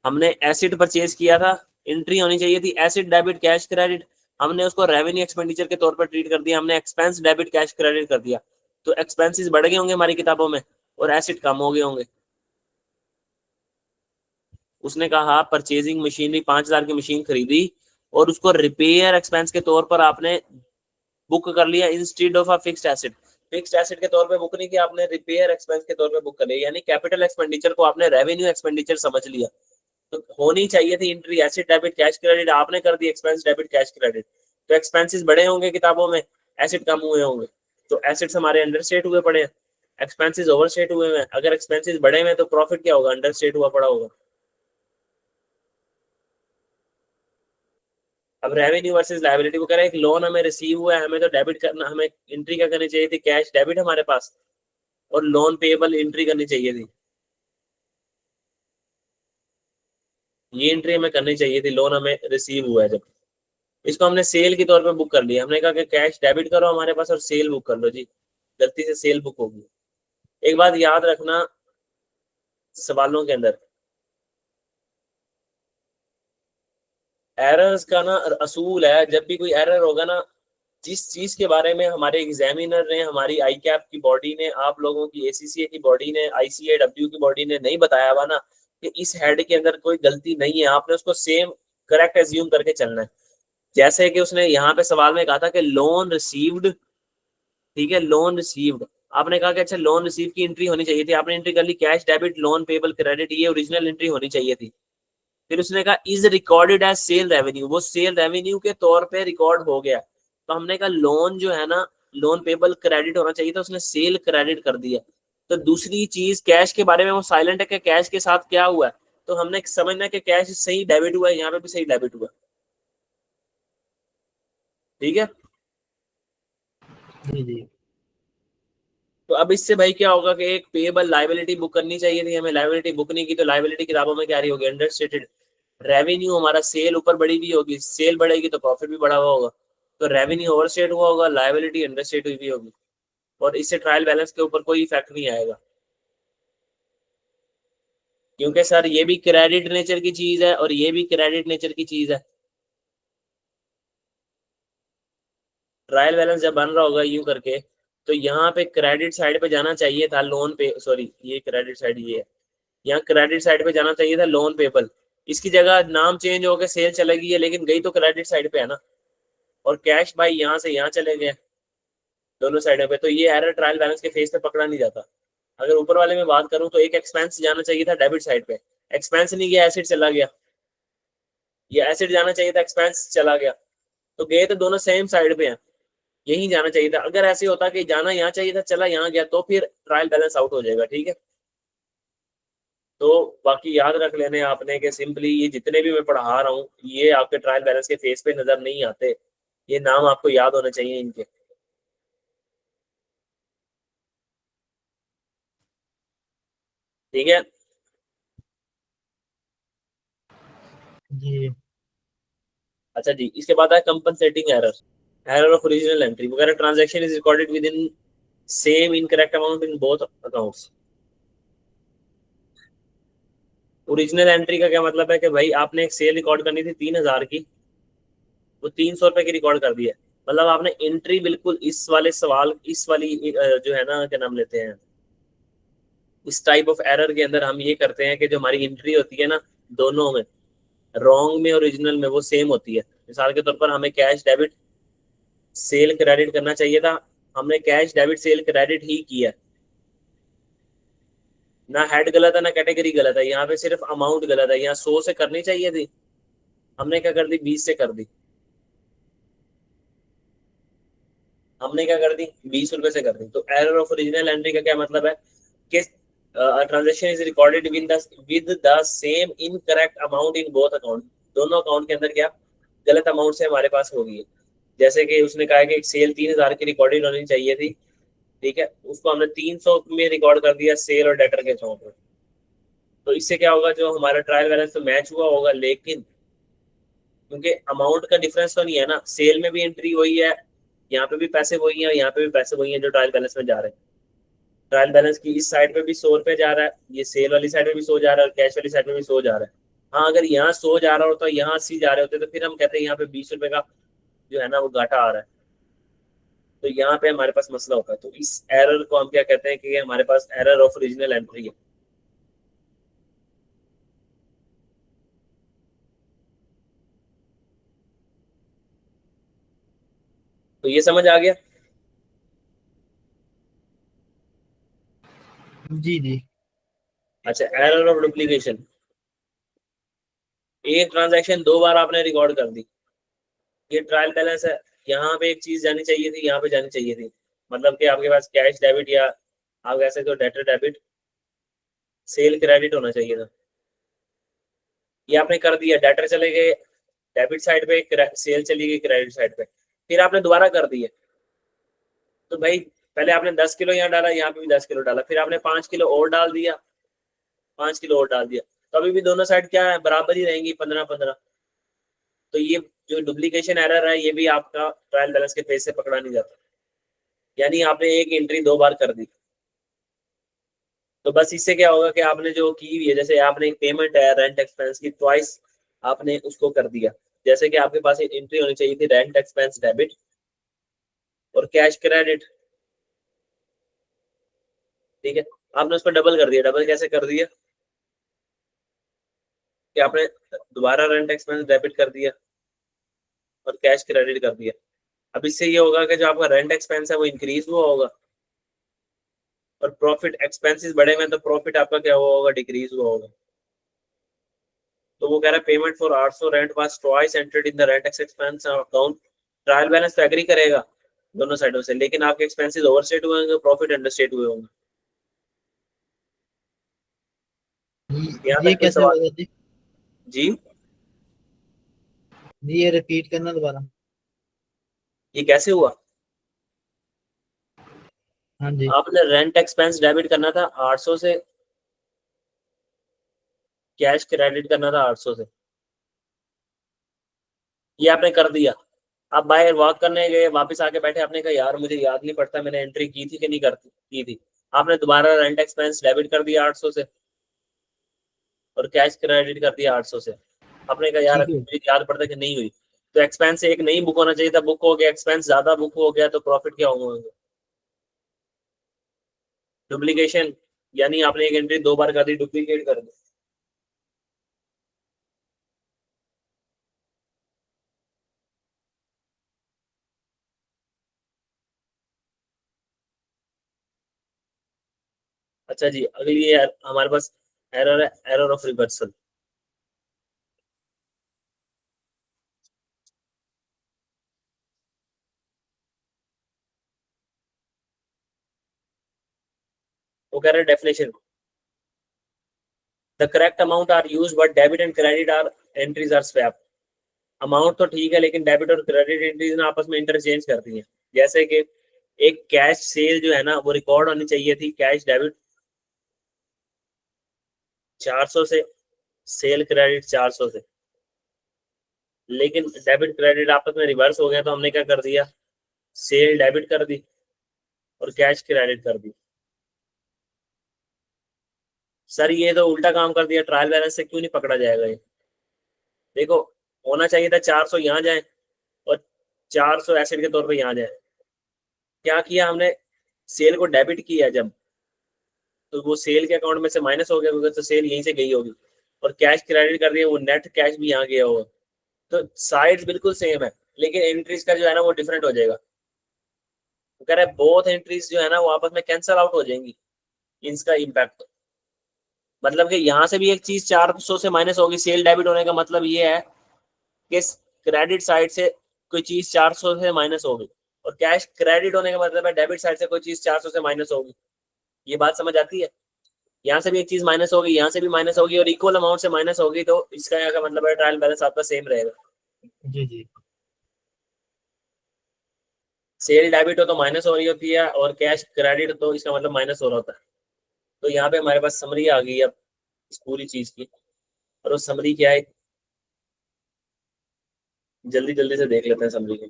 Speaker 1: हमने एसिड परचेज किया था, एंट्री होनी चाहिए थी एसिड डेबिट कैश क्रेडिट, हमने उसको रेवेन्यू एक्सपेंडिचर के तौर पर ट्रीट कर दिया, हमने एक्सपेंस डेबिट कैश क्रेडिट कर दिया। तो एक्सपेंसेस बढ़ गए होंगे हमारी किताबों में और एसिड कम हो गए होंगे। उसने कहा परचेजिंग मशीनरी 5000 की मशीन खरीदी और उसको रिपेयर एक्सपेंस के तौर पर आपने बुक कर लिया instead of a fixed asset. Fixed asset के तौर पे बुक नहीं किया आपने, रिपेयर एक्सपेंस के तौर पे बुक कर लिया, यानी कैपिटल एक्सपेंडिचर को आपने रेवेन्यू एक्सपेंडिचर समझ लिया। तो होनी चाहिए थी entry asset debit cash credit, आपने कर दी एक्सपेंस डेबिट कैश क्रेडिट। तो एक्सपेंसेस बड़े होंगे किताबों में, एसेट कम हुए होंगे, तो एसेट्स हमारे अंडर स्टेट हुए पड़े हैं, एक्सपेंसेस ओवर स्टेट हुए हैं। अगर एक्सपेंसेस बढ़े हुए हैं तो प्रॉफिट क्या होगा, अंडर स्टेट हुआ पड़ा होगा। अब रेवेन्यू वर्सेस लायबिलिटी को कह रहा है, एक लोन हमें रिसीव हुआ है, हमें तो डेबिट करना, हमें एंट्री क्या करनी चाहिए थी, कैश डेबिट हमारे पास, और लोन पेएबल एंट्री करनी चाहिए थी। ये एंट्री हमें करनी चाहिए थी, लोन हमें रिसीव हुआ है जब। इसको हमने सेल के तौर पे बुक कर लिया, हमने कहा कि कैश डेबिट करो हमारे पास और सेल बुक कर लो जी, गलती से सेल बुक होगी। एक बात याद रखना सवालों के अंदर, एरर्स का ना असूल है, जब भी कोई एरर होगा ना, जिस चीज के बारे में हमारे एग्जामिनर ने, हमारी आई कैप की बॉडी ने, आप लोगों की एसीसीए की बॉडी ने, आईसीएडब्ल्यू की बॉडी ने नहीं बताया हुआ ना कि इस हेड के अंदर कोई गलती नहीं है, आपने उसको सेम करेक्ट एज्यूम करके चलना है। जैसे कि उसने यहाँ पे सवाल में कहा था कि लोन रिसीव्ड, ठीक है, लोन रिसीव्ड, आपने कहा कि अच्छा लोन रिसीव की एंट्री होनी चाहिए थी, आपने एंट्री कर ली cash debit loan payable credit, ये ओरिजिनल एंट्री होनी चाहिए थी। फिर उसने कहा is recorded as sale revenue, वो सेल रेवेन्यू के तौर पे रिकॉर्ड हो गया, तो हमने कहा लोन जो है ना, लोन पेबल क्रेडिट होना चाहिए था, उसने सेल क्रेडिट कर दिया। तो दूसरी चीज कैश के बारे में वो साइलेंट है कि कैश के साथ क्या हुआ है, तो हमने समझना कि कैश सही डेबिट हुआ है, यहाँ पे भी सही डेबिट हुआ, ठीक है।
Speaker 2: जी जी।
Speaker 1: तो अब इससे भाई क्या होगा कि एक पेएबल लायबिलिटी बुक करनी चाहिए थी हमें, लायबिलिटी बुक नहीं की तो लायबिलिटी किताबों में क्या रही होगी, अंडरस्टेटेड। रेवेन्यू हमारा सेल ऊपर बढ़ी हुई होगी, सेल बढ़ेगी तो प्रॉफिट भी बढ़ा हुआ होगा, तो रेवेन्यू ओवरस्टेट हुआ होगा, लायबिलिटी अंडरस्टेट हुई होगी, और इससे ट्रायल बैलेंस के ऊपर कोई इफेक्ट नहीं आएगा, क्योंकि सर ये भी क्रेडिट नेचर की चीज है और ये भी क्रेडिट नेचर की चीज है। ट्रायल बैलेंस जब बन रहा होगा यूं करके, तो यहाँ पे क्रेडिट साइड पे जाना चाहिए था, लोन पे, सॉरी ये क्रेडिट साइड ये है, यहाँ क्रेडिट साइड पे जाना चाहिए था लोन पेबल, इसकी जगह नाम चेंज हो गया, सेल चला गई है, लेकिन गई तो क्रेडिट साइड पे है ना, और कैश भाई यहाँ से यहाँ चले गए दोनों साइडों पे, तो ये एरर ट्रायल बैलेंस के फेस पे पकड़ा नहीं जाता। अगर ऊपर वाले में बात करूं तो एक एक्सपेंस जाना चाहिए था डेबिट साइड पे, एक्सपेंस नहीं गया, एसिड चला गया, ये एसिड जाना चाहिए था, एक्सपेंस चला गया, तो गए तो दोनों सेम साइड पे हैं, यही जाना चाहिए था। अगर ऐसे होता कि जाना यहाँ चाहिए था, चला यहाँ गया, तो फिर ट्रायल बैलेंस आउट हो जाएगा, ठीक है। तो बाकी याद रख लेने आपने कि सिंपली ये जितने भी मैं पढ़ा रहा हूँ ये आपके ट्रायल बैलेंस के फेस पे नजर नहीं आते, ये नाम आपको याद होने चाहिए इनके, ठीक है।
Speaker 2: जी
Speaker 1: अच्छा जी, इसके बाद है compensating error, error of original entry वगैरह, transaction is recorded with in same incorrect amount in both accounts. Original entry का क्या मतलब है कि भाई आपने एक सेल रिकॉर्ड करनी थी 3,000 की, वो 300 रुपए की रिकॉर्ड कर दी है, मतलब आपने एंट्री बिल्कुल इस वाले सवाल, इस वाली जो है ना, क्या नाम लेते हैं, इस टाइप ऑफ एरर के अंदर हम ये करते हैं कि जो हमारी एंट्री होती है ना, दोनों में, रॉन्ग में ओरिजिनल में वो सेम होती है। मिसाल के तौर पर हमें कैश डेबिट सेल क्रेडिट करना चाहिए था, हमने कैश डेबिट सेल क्रेडिट ही किया, ना हेड गलत है ना कैटेगरी गलत है, यहाँ पे सिर्फ अमाउंट गलत है, यहाँ 100 से करनी चाहिए थी, हमने क्या कर दी, 20 से कर दी, हमने क्या कर दी, 20 रुपए से कर दी। तो एरर ऑफ ओरिजिनल एंट्री का क्या मतलब है कि transaction is recorded with the same incorrect amount in both account, दोनों अकाउंट के अंदर क्या गलत अमाउंट से हमारे पास होगी। जैसे कि उसने कहा कि एक सेल 3,000 की रिकॉर्डेड होनी चाहिए थी, ठीक है, उसको हमने 300 में रिकॉर्ड कर दिया सेल और डेटर के अकाउंट में, तो इससे क्या होगा, जो हमारा ट्रायल बैलेंस तो मैच हुआ होगा, लेकिन क्योंकि अमाउंट का डिफरेंस तो नहीं है ना, सेल में भी एंट्री वही है, यहाँ पे भी पैसे वही है, यहाँ पे भी पैसे वही है जो ट्रायल बैलेंस में जा रहे हैं। ट्रायल बैलेंस की इस साइड पे भी 100 रुपए जा रहा है, ये सेल वाली साइड में भी 100 जा रहा है, और कैश वाली साइड में भी 100 जा रहा है। हाँ, अगर यहाँ 100 जा रहा होता, यहाँ 80 जा रहे होते, तो फिर हम कहते हैं यहाँ पे 20 रुपए का जो है ना वो घाटा आ रहा है, तो यहाँ पे हमारे पास मसला होता है। तो इस एरर को हम क्या कहते हैं कि ये हमारे पास एरर ऑफ ओरिजिनल एंट्री है। तो ये समझ आ गया।
Speaker 2: जी जी।
Speaker 1: अच्छा, एरर ऑफ डुप्लीकेशन, एक ट्रांजैक्शन 2 बार आपने रिकॉर्ड कर दी, ये ट्रायल बैलेंस है, यहाँ पे एक चीज जानी चाहिए थी, यहाँ पे जानी चाहिए थी, मतलब कि आपके पास कैश डेबिट या आप कह सकते हो डेटर डेबिट, सेल क्रेडिट होना चाहिए था। ये आपने कर दिया, डेटर चले गए डेबिट साइड पे, सेल चली गई क्रेडिट साइड पे, फिर आपने दोबारा कर दिया। तो भाई पहले आपने 10 किलो यहाँ डाला, यहाँ पे भी 10 किलो डाला, फिर आपने 5 किलो और डाल दिया, 5 किलो और डाल दिया, तो अभी भी दोनों साइड क्या है, बराबर ही रहेंगी 15-15। तो ये जो डुप्लीकेशन एरर है ये भी आपका ट्रायल बैलेंस के पेज से पकड़ा नहीं जाता, यानी आपने एक एंट्री 2 बार कर दी। तो बस इससे क्या होगा कि आपने जो की हुई है, जैसे आपने एक पेमेंट है रेंट एक्सपेंस की, ट्वाइस आपने उसको कर दिया। जैसे कि आपके पास एक एंट्री होनी चाहिए थी रेंट एक्सपेंस डेबिट और कैश क्रेडिट, ठीक है, आपने उसको डबल कर दिया। डबल कैसे कर दिया कि आपने दोबारा रेंट एक्सपेंस डेबिट कर दिया और कैश क्रेडिट कर दिया। अब इससे ये होगा कि जो आपका रेंट एक्सपेंस है वो इंक्रीज हुआ होगा और प्रॉफिट, एक्सपेंसेस बढ़े हुए तो प्रॉफिट आपका क्या हुआ होगा, डिक्रीज हुआ होगा। तो वो कह रहा है payment for arts rent was twice entered in the rent expense account. Trial balance तो एग्री करेगा दोनों साइडों से, लेकिन आपके एक्सपेंसेस ओवरस्टेट हुए होंगे, प्रॉफिट अंडरस्टेट हुए होंगे। यहाँ
Speaker 2: ये
Speaker 1: तक कोई
Speaker 2: कैसे
Speaker 1: सवाल?
Speaker 2: होगा जी?
Speaker 1: जी,
Speaker 2: जी ये रिपीट करना दोबारा।
Speaker 1: ये कैसे हुआ?
Speaker 2: हाँ जी।
Speaker 1: आपने रेंट एक्सपेंस डेबिट करना था 800 से, कैश क्रेडिट करना था 800 से, ये आपने कर दिया। आप बाहर वॉक करने गए, वापस आके बैठे, आपने कहा यार मुझे याद नहीं पड़ता मैंने एंट्री की थी कि नहीं करती की थी, आपने दोबारा रेंट एक्सपेंस डेबिट कर दिया 800 से और कैश क्रेडिट कर दिया 800 से। आपने कहा यार
Speaker 2: ठीक
Speaker 1: अभी
Speaker 2: है।
Speaker 1: मुझे याद पड़ता कि नहीं हुई, तो एक्सपेंस एक नहीं बुक होना चाहिए था, बुक हो गया, एक्सपेंस ज्यादा बुक हो गया, तो प्रॉफिट क्या होंगे, डुप्लीकेशन, यानी आपने एक एंट्री 2 बार कर दी, डुप्लीकेट कर दी। अच्छा जी, अगली ये हमारे पास एरर है, एरर ऑफ रिवर्सल। वो कह रहे हैं definition, the correct amount are use but debit and credit are entries are swap. Amount तो ठीक है लेकिन डेबिट और क्रेडिट एंट्रीज ना आपस में इंटरचेंज करती हैं। जैसे कि एक कैश सेल जो है ना वो रिकॉर्ड होनी चाहिए थी कैश डेबिट 400 से, सेल क्रेडिट 400 से, लेकिन डेबिट क्रेडिट आपस में रिवर्स हो गया, तो हमने क्या कर दिया, सेल डेबिट कर दी और कैश क्रेडिट कर दी। सर ये तो उल्टा काम कर दिया, ट्रायल बैलेंस से क्यों नहीं पकड़ा जाएगा ये? देखो, होना चाहिए था 400 यहाँ जाए और 400 एसेट के तौर पे यहाँ जाए। क्या किया हमने, सेल को डेबिट किया जब, तो वो सेल के अकाउंट में से माइनस हो गया क्योंकि तो सेल यहीं से गई होगी, और कैश क्रेडिट कर दिया, वो नेट कैश भी यहाँ गया होगा। तो साइड्स बिल्कुल सेम है लेकिन एंट्रीज का जो है ना वो डिफरेंट हो जाएगा। वो कह रहा है बोथ एंट्रीज जो है ना वो आपस में कैंसल आउट हो जाएंगी, इनका इम्पैक्ट। मतलब कि यहाँ से भी एक चीज 400 से माइनस होगी, सेल डेबिट होने का मतलब ये है कि क्रेडिट साइड से कोई चीज 400 से माइनस होगी, और कैश क्रेडिट होने का मतलब है डेबिट साइड से कोई चीज 400 से माइनस होगी। ये बात समझ आती है? यहाँ से भी एक चीज माइनस होगी, यहाँ से भी माइनस होगी, और इक्वल अमाउंट से माइनस होगी, तो इसका यहाँ का मतलब है ट्रायल बैलेंस आपका सेम रहेगा।
Speaker 2: जी जी।
Speaker 1: सेल डेबिट हो तो माइनस हो रही होती है और कैश क्रेडिट तो इसका मतलब माइनस हो रहा होता है। तो यहाँ पे हमारे पास समरी आ गई अब इस पूरी चीज की, और वो समरी क्या है, जल्दी जल्दी से देख लेते हैं समरी को।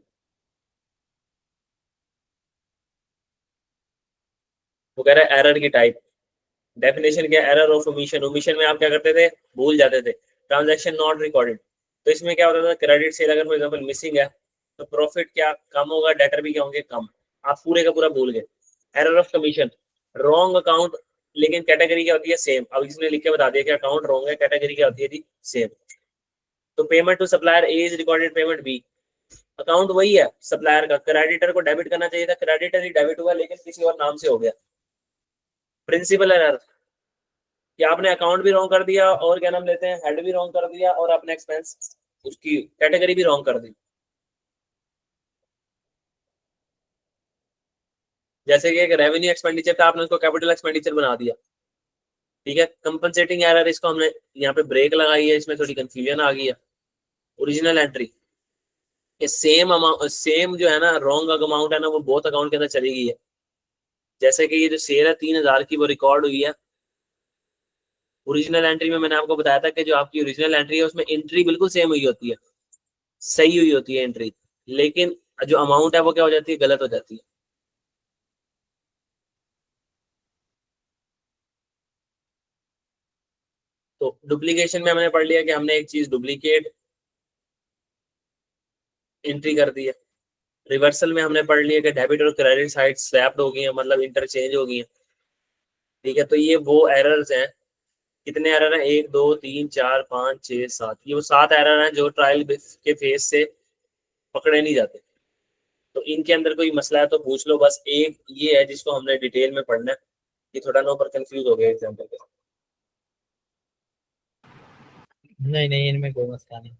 Speaker 1: वो कह रहा है एरर की टाइप, डेफिनेशन क्या, एरर ऑफ ओमिशन। ओमिशन में आप क्या करते थे, भूल जाते थे, ट्रांजैक्शन नॉट रिकॉर्डेड। तो इसमें क्या होता था, क्रेडिट सेल अगर फॉर एग्जांपल मिसिंग है तो प्रॉफिट क्या कम होगा, डेटर भी क्या होंगे कम, आप पूरे का पूरा भूल गए। Error of commission, wrong account, लेकिन कैटेगरी क्या होती है सेम। अब इसने लिख के बता दिया कि अकाउंट रॉन्ग है, कैटेगरी क्या होती है जी सेम। तो payment to supplier A is recorded payment B, account वही है सप्लायर का, क्रेडिटर को डेबिट करना चाहिए था, क्रेडिटर ही डेबिट हुआ लेकिन किसी और नाम से हो गया। प्रिंसिपल एरर, कि आपने अकाउंट भी रॉन्ग कर दिया और क्या नाम लेते हैं हेड भी रॉन्ग कर दिया और आपने एक्सपेंस उसकी कैटेगरी भी रॉन्ग कर दी। जैसे कि एक रेवेन्यू एक्सपेंडिचर था, आपने उसको कैपिटल एक्सपेंडिचर बना दिया, ठीक है। कंपनसेटिंग एरर, इसको हमने यहाँ पे ब्रेक लगाई है, इसमें थोड़ी कंफ्यूजन आ गई है। ओरिजिनल एंट्री, ये सेम अमाउंट, सेम जो है ना रॉन्ग अमाउंट है ना, वो बोथ अकाउंट के अंदर चली गई है। जैसे कि ये जो सेल है 3000 की, वो रिकॉर्ड हुई है ओरिजिनल एंट्री में। मैंने आपको बताया था कि जो आपकी ओरिजिनल एंट्री है उसमें एंट्री बिल्कुल सेम हुई होती है, सही हुई होती है एंट्री, लेकिन जो अमाउंट है वो क्या हो जाती है, गलत हो जाती है। तो डुप्लीकेशन में हमने पढ़ लिया कि हमने एक चीज डुप्लीकेट एंट्री कर दी है। रिवर्सल में हमने पढ़ लिया कि डेबिट और क्रेडिट साइड स्वैप्ड हो गई है, मतलब इंटरचेंज हो गई है, ठीक है। तो ये वो एरर्स हैं, कितने एरर हैं, 1 2 3 4 5 6 7, ये वो 7 एरर हैं जो ट्रायल के फेज से पकड़े नहीं जाते। तो इनके अंदर कोई मसला है तो पूछ लो, बस एक ये है जिसको हमने डिटेल में पढ़ना है, कि थोड़ा नो पर कंफ्यूज हो गया एग्जाम्पल के।
Speaker 2: नहीं नहीं, इनमें कोई मसला नहीं।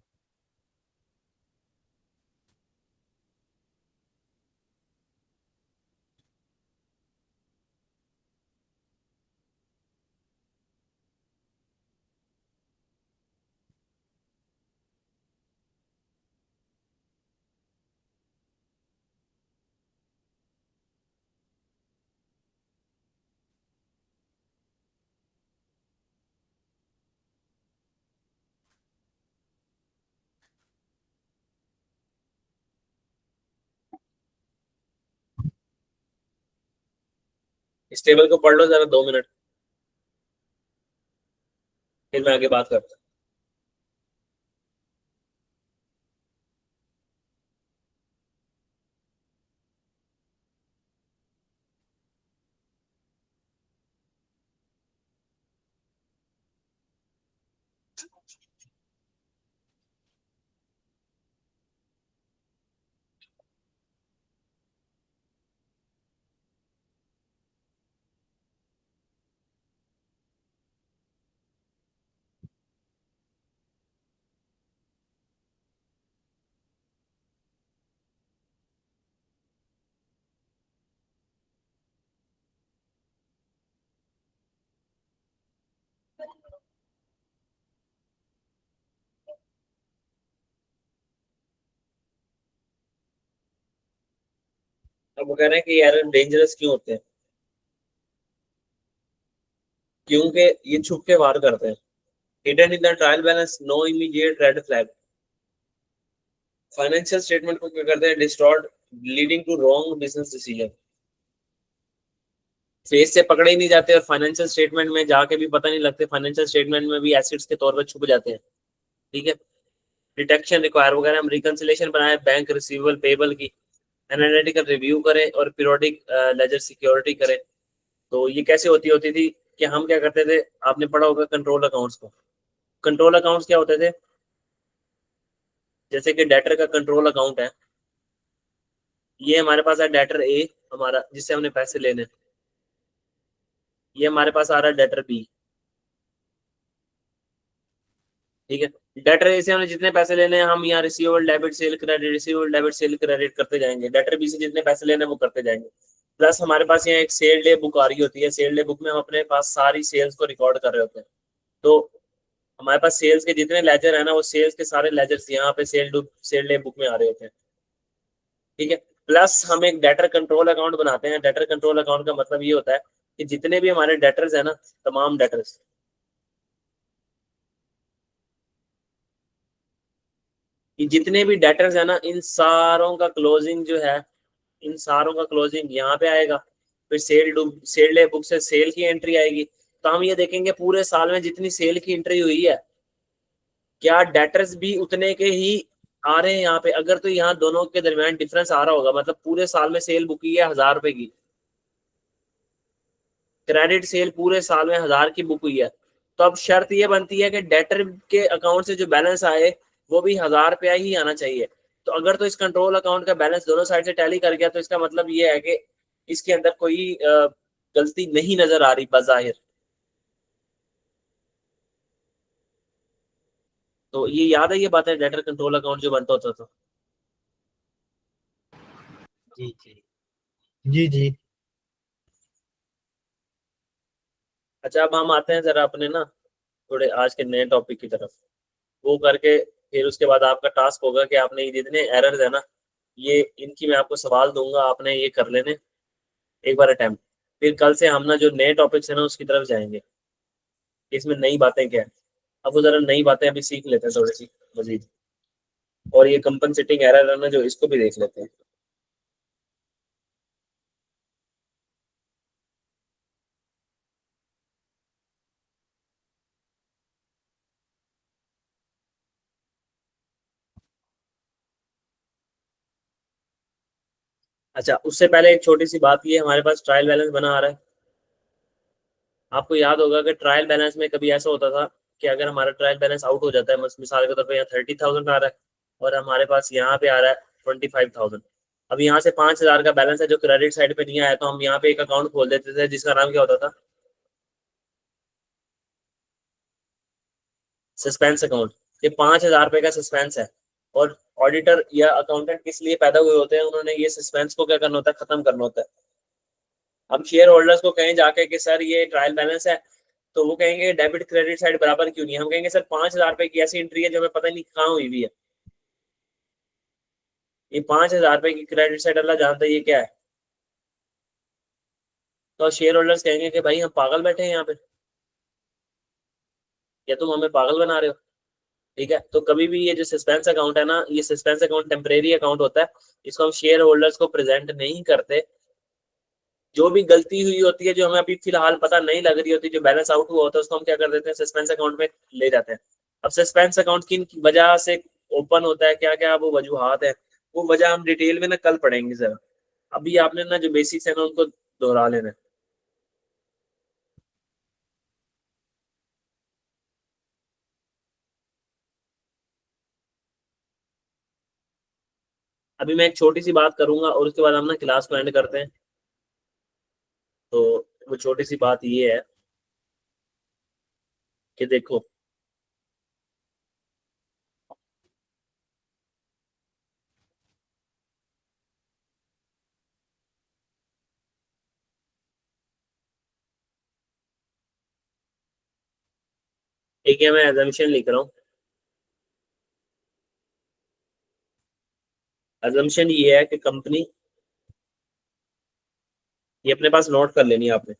Speaker 1: इस टेबल को पढ़ लो जरा 2 मिनट, फिर मैं आगे बात करता हूँ। अब वो कह रहे हैं कि यार डेंजरस क्यों होते हैं, क्योंकि ये छुप के वार करते हैं। Hidden in the trial balance, no immediate red flag. Financial statement को क्या करते हैं, distort, leading to wrong business decision. फेस से पकड़े ही नहीं जाते और फाइनेंशियल स्टेटमेंट में जाके भी पता नहीं लगते, फाइनेंशियल स्टेटमेंट में भी एसिड्स के तौर पर छुप जाते हैं, ठीक है। डिटेक्शन रिक्वायर वगैरह, हम रिकंसिलेशन बनाए बैंक रिसीवेबल पेबल की, एनालिटिकल रिव्यू करें और पीरियोडिक लेजर सिक्योरिटी करें। तो ये कैसे होती थी कि हम क्या करते थे, आपने पढ़ा होगा कंट्रोल अकाउंट्स को। कंट्रोल अकाउंट्स क्या होते थे, जैसे कि डेटर का कंट्रोल अकाउंट है, ये हमारे पास है डेटर ए हमारा, जिससे हमने पैसे लेने, ये हमारे पास आ रहा है डेटर बी, ठीक है। डेटर ए से हमने जितने पैसे लेने हैं, हम यहाँ receivable debit sale credit, receivable debit sale credit करते जाएंगे। डेटर बी से जितने पैसे लेने हैं वो करते जाएंगे। प्लस हमारे पास यहाँ एक सेल डे बुक आ रही होती है, सेल डे बुक में हम अपने पास सारी सेल्स को रिकॉर्ड कर रहे होते हैं। तो हमारे पास सेल्स के जितने लेजर है ना, वो सेल्स के सारे लेजर्स यहाँ पे सेल डे बुक में आ रहे होते हैं, ठीक है। प्लस हम एक डेटर कंट्रोल अकाउंट बनाते हैं। डेटर कंट्रोल अकाउंट का मतलब ये होता है कि जितने भी हमारे डेटर्स है ना, तमाम डेटर्स, कि जितने भी डेटर्स है ना, इन सारों का क्लोजिंग जो है, इन सारों का क्लोजिंग यहाँ पे आएगा। फिर सेल डे बुक से सेल की एंट्री आएगी। तो हम ये देखेंगे पूरे साल में जितनी सेल की एंट्री हुई है, क्या डेटर्स भी उतने के ही आ रहे हैं यहाँ पे। अगर तो यहाँ दोनों के दरमियान डिफरेंस आ रहा होगा, मतलब पूरे साल में सेल बुक की है 1000 रुपए की, क्रेडिट सेल पूरे साल में 1000 की बुक हुई है, तो अब शर्त ये बनती है कि डेटर के अकाउंट से जो बैलेंस आए वो भी 1000 रुपया ही आना चाहिए। तो अगर तो इस कंट्रोल अकाउंट का बैलेंस दोनों साइड से टैली कर गया, तो इसका मतलब ये है कि इसके अंदर कोई गलती नहीं नजर आ रही बजाहिर। तो ये याद है, ये बात है, डेटर कंट्रोल अकाउंट जो बनता होता था।
Speaker 2: जी जी जी जी।
Speaker 1: अच्छा, अब हम आते हैं जरा अपने ना थोड़े आज के नए टॉपिक की तरफ। वो करके फिर उसके बाद आपका टास्क होगा कि आपने ये जितने एरर्स है ना, ये इनकी मैं आपको सवाल दूंगा, आपने ये कर लेने एक बार अटेम्प्ट। फिर कल से हम ना जो नए टॉपिक्स है ना उसकी तरफ जाएंगे, इसमें नई बातें क्या है। अब वो जरा नई बातें अभी सीख लेते हैं थोड़ी सी मजीद, और ये कंपनसेटिंग एरर है ना जो, इसको भी देख लेते हैं। अच्छा, उससे पहले एक छोटी सी बात, ये हमारे पास ट्रायल बैलेंस बना आ रहा है। आपको याद होगा कि ट्रायल बैलेंस में कभी ऐसा होता था कि अगर हमारा ट्रायल बैलेंस आउट हो जाता है, मिसाल के तौर पे यहाँ 30,000 आ रहा है और हमारे पास यहाँ पे आ रहा है 25,000। अब यहाँ से 5,000 का बैलेंस है जो क्रेडिट साइड पे नहीं आया, तो हम यहाँ पे एक अकाउंट खोल देते थे जिसका नाम क्या होता था, सस्पेंस अकाउंट। ये 5,000 रुपए का सस्पेंस है। और ऑडिटर या अकाउंटेंट किस लिए पैदा हुए होते हैं, उन्होंने ये सस्पेंस को क्या करना होता है, खत्म करना होता है। हम शेयर होल्डर्स को कहें जाके कि सर ये ट्रायल बैलेंस है, तो वो कहेंगे डेबिट क्रेडिट साइड बराबर क्यों नहीं है। हम कहेंगे सर 5,000 रुपए की ऐसी एंट्री है जो हमें पता नहीं कहाँ हुई हुई है। ये 5,000 रुपए की क्रेडिट साइड अल्लाह जानता है ये क्या है। तो शेयर होल्डर्स कहेंगे कि भाई हम पागल बैठे हैं यहाँ पे, या तुम हमें पागल बना रहे हो। ठीक है, तो कभी भी ये जो सस्पेंस अकाउंट है ना, ये सस्पेंस अकाउंट टेम्परेरी अकाउंट होता है। इसको हम शेयर होल्डर्स को प्रेजेंट नहीं करते। जो भी गलती हुई होती है, जो हमें अभी फिलहाल पता नहीं लग रही होती, जो बैलेंस आउट हुआ होता है, उसको हम क्या कर देते हैं, सस्पेंस अकाउंट में ले जाते हैं। अब सस्पेंस अकाउंट किन वजह से ओपन होता है, क्या क्या वो वजूहात है, वो वजह हम डिटेल में ना कल पढ़ेंगे जरा। अभी आपने ना जो बेसिक्स है ना उनको दोहरा लेना है। अभी मैं एक छोटी सी बात करूंगा और उसके बाद हम ना क्लास को एंड करते हैं। तो वो छोटी सी बात ये है कि देखो, एक है मैं एजम्पशन लिख रहा हूँ। एजम्पशन ये है कि कंपनी, ये अपने पास नोट कर लेनी है आपने।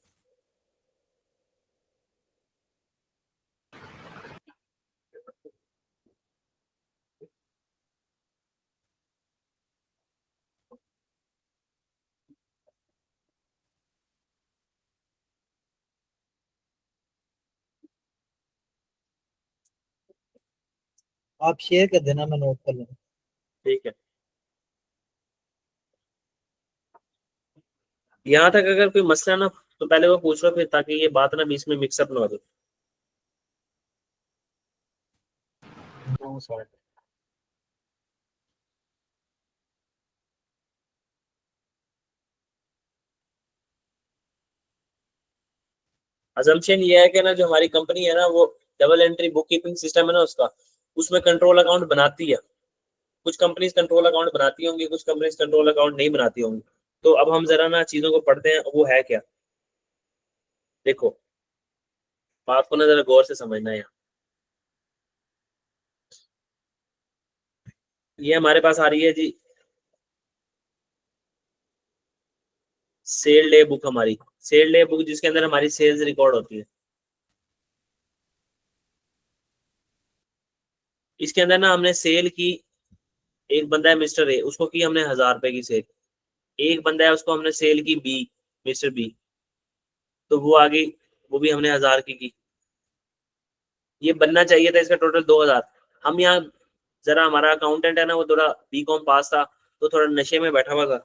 Speaker 2: आप शेयर कर देना, मैं नोट कर लूंगा।
Speaker 1: ठीक है, यहाँ तक अगर कोई मसला ना, तो पहले वो पूछ लो फिर, ताकि ये बात ना बीच में मिक्सअप ना हो जाए।
Speaker 2: No sir.
Speaker 1: अजम्पशन ये है कि ना जो हमारी कंपनी है ना, वो double entry book keeping system है ना उसका, उसमें कंट्रोल अकाउंट बनाती है। कुछ कंपनीज कंट्रोल अकाउंट बनाती होंगी, कुछ कंपनीज कंट्रोल अकाउंट नहीं बनाती होंगी। तो अब हम जरा ना चीजों को पढ़ते हैं, वो है क्या। देखो, बात को ना जरा गौर से समझना है यहाँ। ये हमारे पास आ रही है जी, सेल डे बुक हमारी। सेल डे बुक जिसके अंदर हमारी सेल्स रिकॉर्ड होती है। इसके अंदर ना हमने सेल की, एक बंदा है मिस्टर ए, उसको की हमने 1,000 रुपए की सेल। एक बंदा है उसको हमने सेल की बी, मिस्टर बी, तो वो आ गई, वो भी हमने 1,000 की। ये बनना चाहिए था इसका टोटल 2,000। हम यहाँ, जरा हमारा अकाउंटेंट है ना वो थोड़ा बी कॉम पास था, तो थोड़ा नशे में बैठा हुआ था।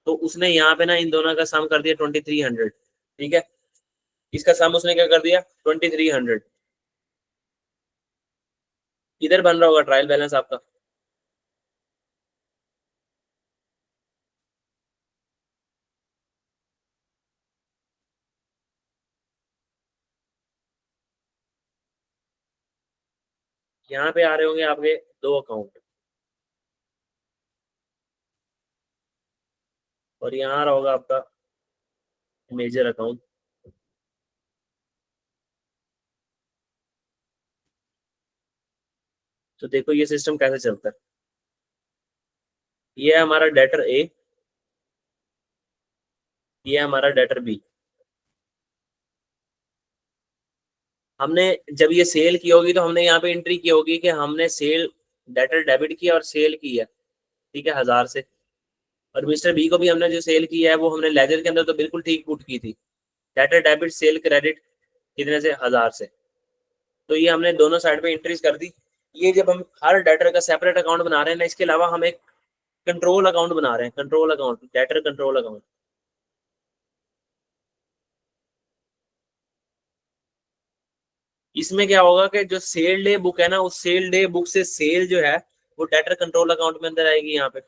Speaker 1: तो उसने यहाँ पे ना इन दोनों का सम कर दिया 2,300। ठीक है, इसका सम उसने क्या कर दिया, 2,300। इधर बन रहा होगा ट्रायल बैलेंस आपका। यहाँ पे आ रहे होंगे आपके दो अकाउंट, और यहाँ आ रहा होगा आपका मेजर अकाउंट। तो देखो ये सिस्टम कैसे चलता है। ये है हमारा डेटर ए, ये है हमारा डेटर बी। हमने जब ये सेल की होगी तो हमने यहाँ पे एंट्री की होगी कि हमने सेल डेटर डेबिट किया और सेल की है, ठीक है, 1000 से। और मिस्टर बी को भी हमने जो सेल की है वो हमने लेजर के अंदर तो बिल्कुल ठीक पुट की थी, डेटर डेबिट सेल क्रेडिट कितने से, 1000 से। तो ये हमने दोनों साइड पे एंट्रीज कर दी। ये जब हम हर डेटर का सेपरेट अकाउंट बना रहे हैं ना, इसके अलावा हम एक कंट्रोल अकाउंट बना रहे हैं, control account, debtor control account. इसमें क्या होगा कि जो सेल डे बुक है ना, उस सेल डे बुक से सेल जो है वो डेटर कंट्रोल अकाउंट में अंदर आएगी यहाँ पे।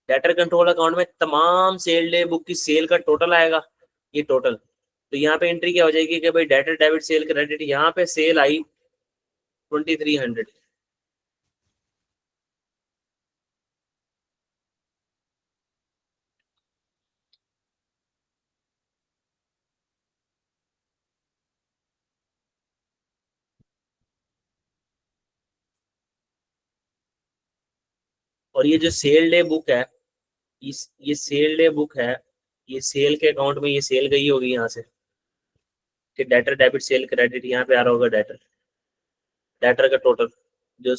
Speaker 1: डेटर कंट्रोल अकाउंट में तमाम सेल डे बुक की सेल का टोटल आएगा, ये टोटल। तो यहाँ पे एंट्री क्या हो जाएगी कि भाई डेटर डेबिट सेल क्रेडिट, यहाँ पे सेल आई 2300, और ये जो सेल डे बुक है, ये सेल डे बुक है, ये सेल के अकाउंट में ये सेल गई होगी यहाँ से, कि डेटर डेबिट सेल क्रेडिट यहाँ पे आ रहा होगा, डेटर, डेटर का टोटल जो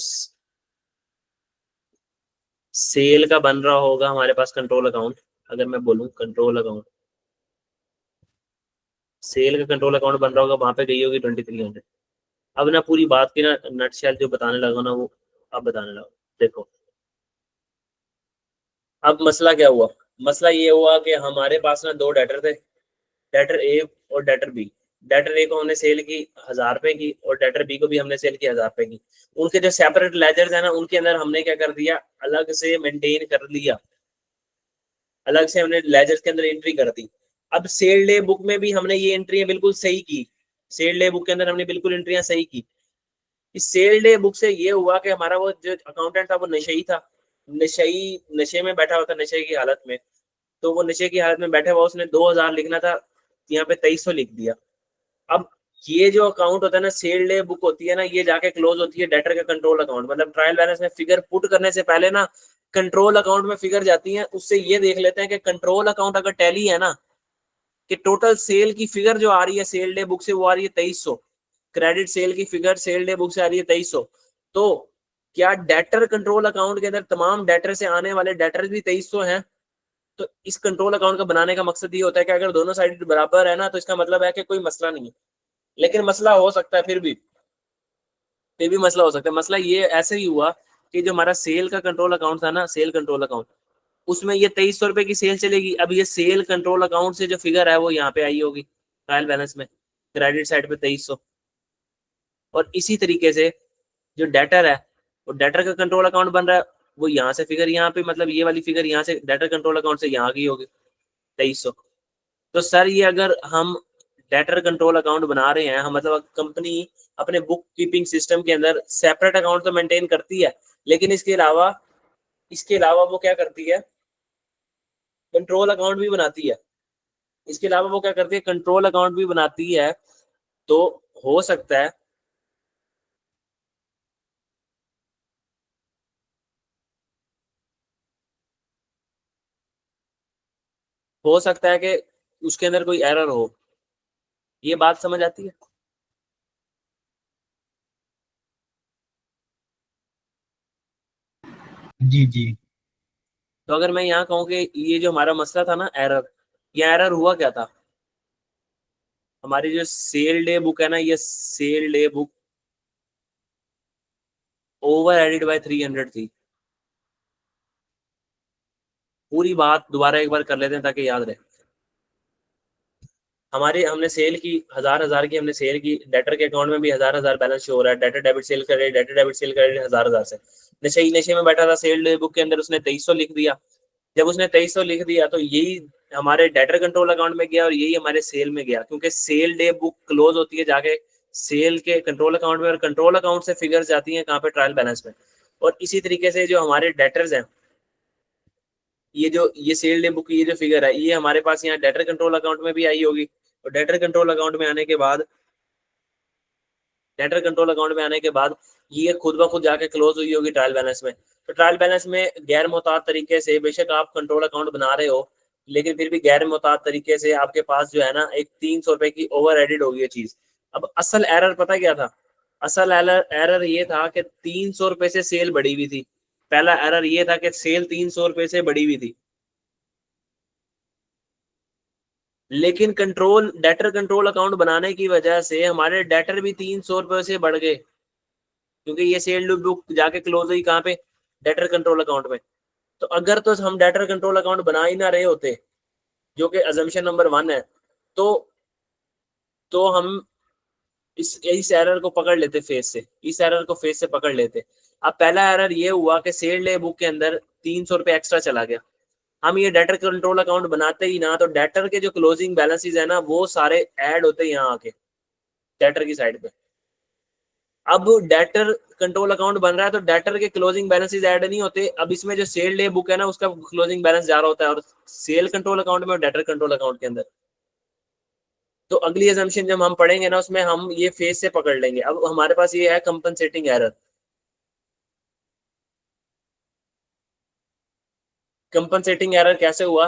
Speaker 1: सेल का बन रहा होगा हमारे पास कंट्रोल अकाउंट। अगर मैं बोलूँ कंट्रोल अकाउंट, सेल का कंट्रोल अकाउंट बन रहा होगा, वहां पे गई होगी 2300। अब ना पूरी बात की ना नटशेल जो बताने लगा ना वो अब बताने लगा। देखो अब मसला क्या हुआ, मसला ये हुआ कि हमारे पास ना दो डेटर थे, डेटर ए और डेटर बी। डेटर ए को हमने सेल की 1000 रुपए की, और डेटर बी को भी हमने सेल की 1000 रुपए की। उनके जो सेपरेट लेजर्स है ना, उनके अंदर हमने क्या कर दिया, अलग से मेंटेन कर लिया, अलग से हमने लेजर्स के अंदर एंट्री कर दी। अब सेल डे बुक में भी हमने ये एंट्रियां बिल्कुल सही की, सेल डे बुक के अंदर हमने बिल्कुल एंट्रियां सही की। इस सेल डे बुक से ये हुआ कि हमारा वो जो अकाउंटेंट था वो नशेई था, नशेई, नशे में बैठा हुआ था, नशे की हालत में। तो वो नशे की हालत में बैठा हुआ, उसने 2000 लिखना था, यहाँ पे 2300 लिख दिया। अब ये जो अकाउंट होता है ना, सेल डे बुक होती है ना, ये जाके क्लोज होती है डेटर का कंट्रोल अकाउंट। मतलब ट्रायल बैलेंस में फिगर पुट करने से पहले ना कंट्रोल अकाउंट में फिगर जाती है, उससे ये देख लेते हैं कि कंट्रोल अकाउंट अगर टैली है ना, कि टोटल सेल की फिगर जो आ रही है सेल डे बुक से वो आ रही है 2300, क्रेडिट सेल की फिगर सेल डे बुक से आ रही है 2300। तो क्या डेटर कंट्रोल अकाउंट के अंदर तमाम डेटर से आने वाले डेटर भी 2300 हैं? तो इस कंट्रोल अकाउंट का बनाने का मकसद ये होता है कि अगर दोनों साइड बराबर है ना, तो इसका मतलब है कि कोई मसला नहीं है। लेकिन मसला हो सकता है, फिर भी मसला हो सकता है। मसला ये ऐसे ही हुआ कि जो हमारा सेल का कंट्रोल अकाउंट था ना, सेल कंट्रोल अकाउंट, उसमें ये 2300 रुपए की सेल चलेगी। अब ये सेल कंट्रोल अकाउंट से जो फिगर है वो यहाँ पे आई होगी ट्रायल बैलेंस में, क्रेडिट साइड पे 2300। और इसी तरीके से जो डेटर है, वो डेटर का कंट्रोल अकाउंट बन रहा है, वो यहाँ से फिगर यहाँ पे, मतलब ये वाली फिगर यहाँ से डेटर कंट्रोल अकाउंट से यहाँ की होगी 2300। तो सर ये अगर हम डेटर कंट्रोल अकाउंट बना रहे हैं, हम मतलब कंपनी अपने बुक कीपिंग सिस्टम के अंदर सेपरेट अकाउंट तो मेंटेन करती है, लेकिन इसके अलावा वो क्या करती है, कंट्रोल अकाउंट भी बनाती है। इसके अलावा वो क्या करती है, कंट्रोल अकाउंट भी बनाती है। तो हो सकता है, हो सकता है कि उसके अंदर कोई एरर हो। ये बात समझ आती है?
Speaker 2: जी जी।
Speaker 1: तो अगर मैं यहाँ कहूँ कि ये जो हमारा मसला था ना, एरर, ये एरर हुआ क्या था, हमारी जो सेल डे बुक है ना, ये sale day book over added by 300 थी। पूरी बात दोबारा एक बार कर लेते हैं ताकि याद रहे। हमारे हमने सेल की 1000 की, हमने सेल की, डेटर के अकाउंट में भी 1000 बैलेंस शो हो रहा है, डेटर डेबिट सेल करे, डेटर डेबिट सेल करे 1000 से। नशे में बैठा था, सेल डे बुक के अंदर उसने 2300 लिख दिया। जब उसने 2300 लिख दिया तो यही हमारे डेटर कंट्रोल अकाउंट में गया और यही हमारे सेल में गया, क्योंकि सेल डे बुक क्लोज होती है जाके सेल के कंट्रोल अकाउंट में, और कंट्रोल अकाउंट से फिगर्स जाती हैं कहाँ पे, ट्रायल बैलेंस में। और इसी तरीके से जो हमारे डेटर्स हैं, ये सेल डे बुक की ये जो फिगर है ये हमारे पास यहाँ डेटर कंट्रोल अकाउंट में भी आई होगी, और डेटर कंट्रोल अकाउंट में आने के बाद ये खुद ब खुद जाके क्लोज हुई होगी ट्रायल बैलेंस में। तो ट्रायल बैलेंस में गैर मुताद तरीके से बेशक आप कंट्रोल अकाउंट बना रहे हो, लेकिन फिर भी गैर मुताद तरीके से आपके पास जो है ना एक 300 रुपए की ओवर एडिड होगी ये चीज। अब असल एरर पता क्या था? असल एरर ये था कि 300 रुपए से सेल बढ़ी हुई थी। पहला एरर ये था कि सेल 300 रुपए से बढ़ी हुई थी, लेकिन डेटर कंट्रोल अकाउंट बनाने की वजह से हमारे डेटर भी 300 रुपए से बढ़ गए, क्योंकि ये सेल बुक जाके क्लोज हुई कहाँ पे? डेटर कंट्रोल अकाउंट में। तो अगर तो हम डेटर कंट्रोल अकाउंट बना ही ना रहे होते, जो कि अजम्पशन नंबर 1 है, तो हम इस एरर को पकड़ लेते फेस से, इस एरर को फेस से पकड़ लेते। अब पहला एरर ये हुआ कि सेल डे बुक के अंदर 300 रुपए एक्स्ट्रा चला गया। हम ये डेटर कंट्रोल अकाउंट बनाते ही ना, तो डेटर के जो क्लोजिंग बैलेंसेस है ना वो सारे ऐड होते यहाँ आके डेटर की साइड पे। अब डेटर कंट्रोल अकाउंट बन रहा है तो डेटर के क्लोजिंग बैलेंसेस ऐड नहीं होते। अब इसमें जो सेल डे बुक है ना उसका क्लोजिंग बैलेंस जा रहा होता है, और सेल कंट्रोल अकाउंट में और डेटर कंट्रोल अकाउंट के अंदर। तो अगली असम्पशन जब हम पढ़ेंगे ना उसमें हम ये फेस से पकड़ लेंगे। अब हमारे पास ये है कंपनसेटिंग एरर। कंपनसेटिंग एरर कैसे हुआ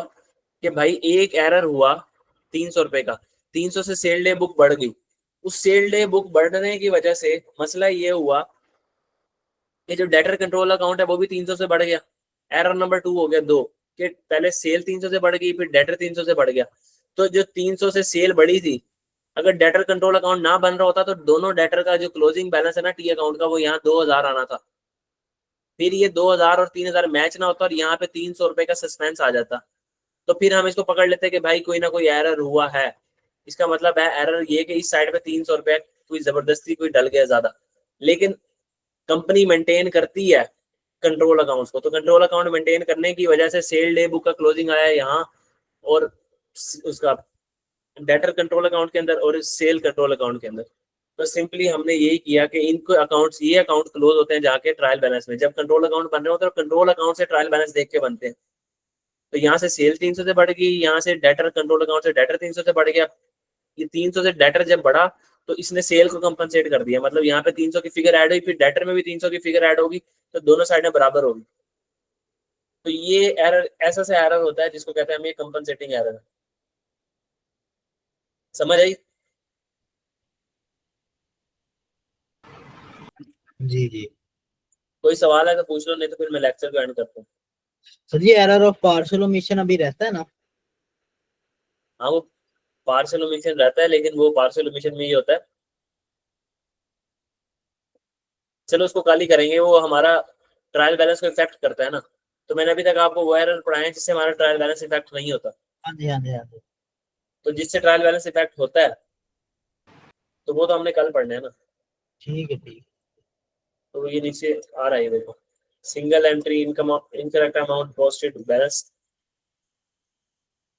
Speaker 1: कि भाई एक एरर हुआ 300 रुपए का, 300 से सेल डे बुक बढ़ गई। उस सेल डे बुक बढ़ने की वजह से मसला ये हुआ कि जो डेटर कंट्रोल अकाउंट है वो भी 300 से बढ़ गया। एरर नंबर 2 हो गया, 2, कि पहले सेल 300 से बढ़ गई फिर डेटर 300 से बढ़ गया। तो जो 300 से सेल बढ़ी थी, अगर डेटर कंट्रोल अकाउंट ना बन रहा होता तो दोनों डेटर का जो क्लोजिंग बैलेंस है ना टी अकाउंट का, वो यहाँ 2000 आना था। फिर ये 2000 और 3000 मैच ना होता और यहाँ पे 300 रुपए का सस्पेंस आ जाता। तो फिर हम इसको पकड़ लेते कि भाई कोई ना कोई एरर हुआ है। इसका मतलब है एरर ये कि इस साइड पे 300 रुपए कोई जबरदस्ती कोई डल गया ज्यादा। लेकिन कंपनी मेंटेन करती है कंट्रोल अकाउंट्स को, तो कंट्रोल अकाउंट मेंटेन करने की वजह से सेल डे बुक का क्लोजिंग आया यहाँ, और उसका डेटर कंट्रोल अकाउंट के अंदर और सेल कंट्रोल अकाउंट के अंदर। तो सिंपली हमने यही किया कि इनको अकाउंट्स, ये अकाउंट क्लोज होते हैं जाके ट्रायल बैलेंस में। जब कंट्रोल अकाउंट बन रहे होते हैं तो कंट्रोल अकाउंट से ट्रायल बैलेंस देख के बनते हैं। तो यहाँ से सेल 300 से बढ़ गई, यहाँ से डेटर कंट्रोल अकाउंट से डेटर 300 से बढ़ गया। ये 300 से डेटर जब बढ़ा तो इसने सेल को कंपनसेट कर दिया, मतलब यहाँ पे 300 की फिगर ऐड हुई, फिर डेटर में भी 300 की फिगर ऐड होगी, तो दोनों साइडें बराबर होगी। तो ये एरर, ऐसा से एरर होता है जिसको कहते हैं हम ये कंपनसेटिंग एरर। समझ आई?
Speaker 2: जी जी।
Speaker 1: कोई सवाल है तो पूछ लो, नहीं तो फिर मैं लेक्चर को एंड करता हूँ।
Speaker 2: सर ये एरर ऑफ पार्शियल ओमिशन अभी रहता है ना?
Speaker 1: हाँ वो पार्शियल ओमिशन रहता है, लेकिन वो पार्शियल ओमिशन में ये होता है, चलो उसको कल ही करेंगे, वो हमारा ट्रायल बैलेंस को इफेक्ट करता है ना। तो मैंने अभी तक आपको वो एरर पढ़ाए हैं जिससे हमारा ट्रायल बैलेंस इफेक्ट नहीं होता।
Speaker 2: हाँ जी हाँ जी हाँ जी।
Speaker 1: तो जिससे ट्रायल बैलेंस इफेक्ट होता है तो वो तो हमने कल पढ़ना है ना।
Speaker 2: ठीक है ठीक।
Speaker 1: तो ये नीचे आ रहा है, देखो, single entry income incorrect amount posted balance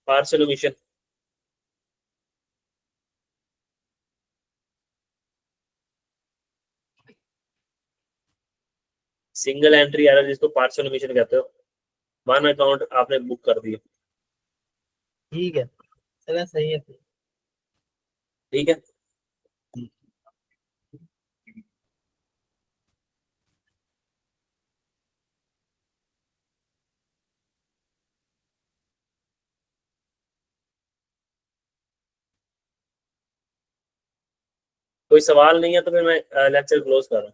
Speaker 1: partial omission. Single entry error जिसको पार्शियल ओमिशन कहते हो, वन अकाउंट आपने बुक कर दिया।
Speaker 2: ठीक है चलो सही है फिर।
Speaker 1: ठीक है। कोई सवाल नहीं है तो फिर मैं लेक्चर क्लोज कर रहा हूँ।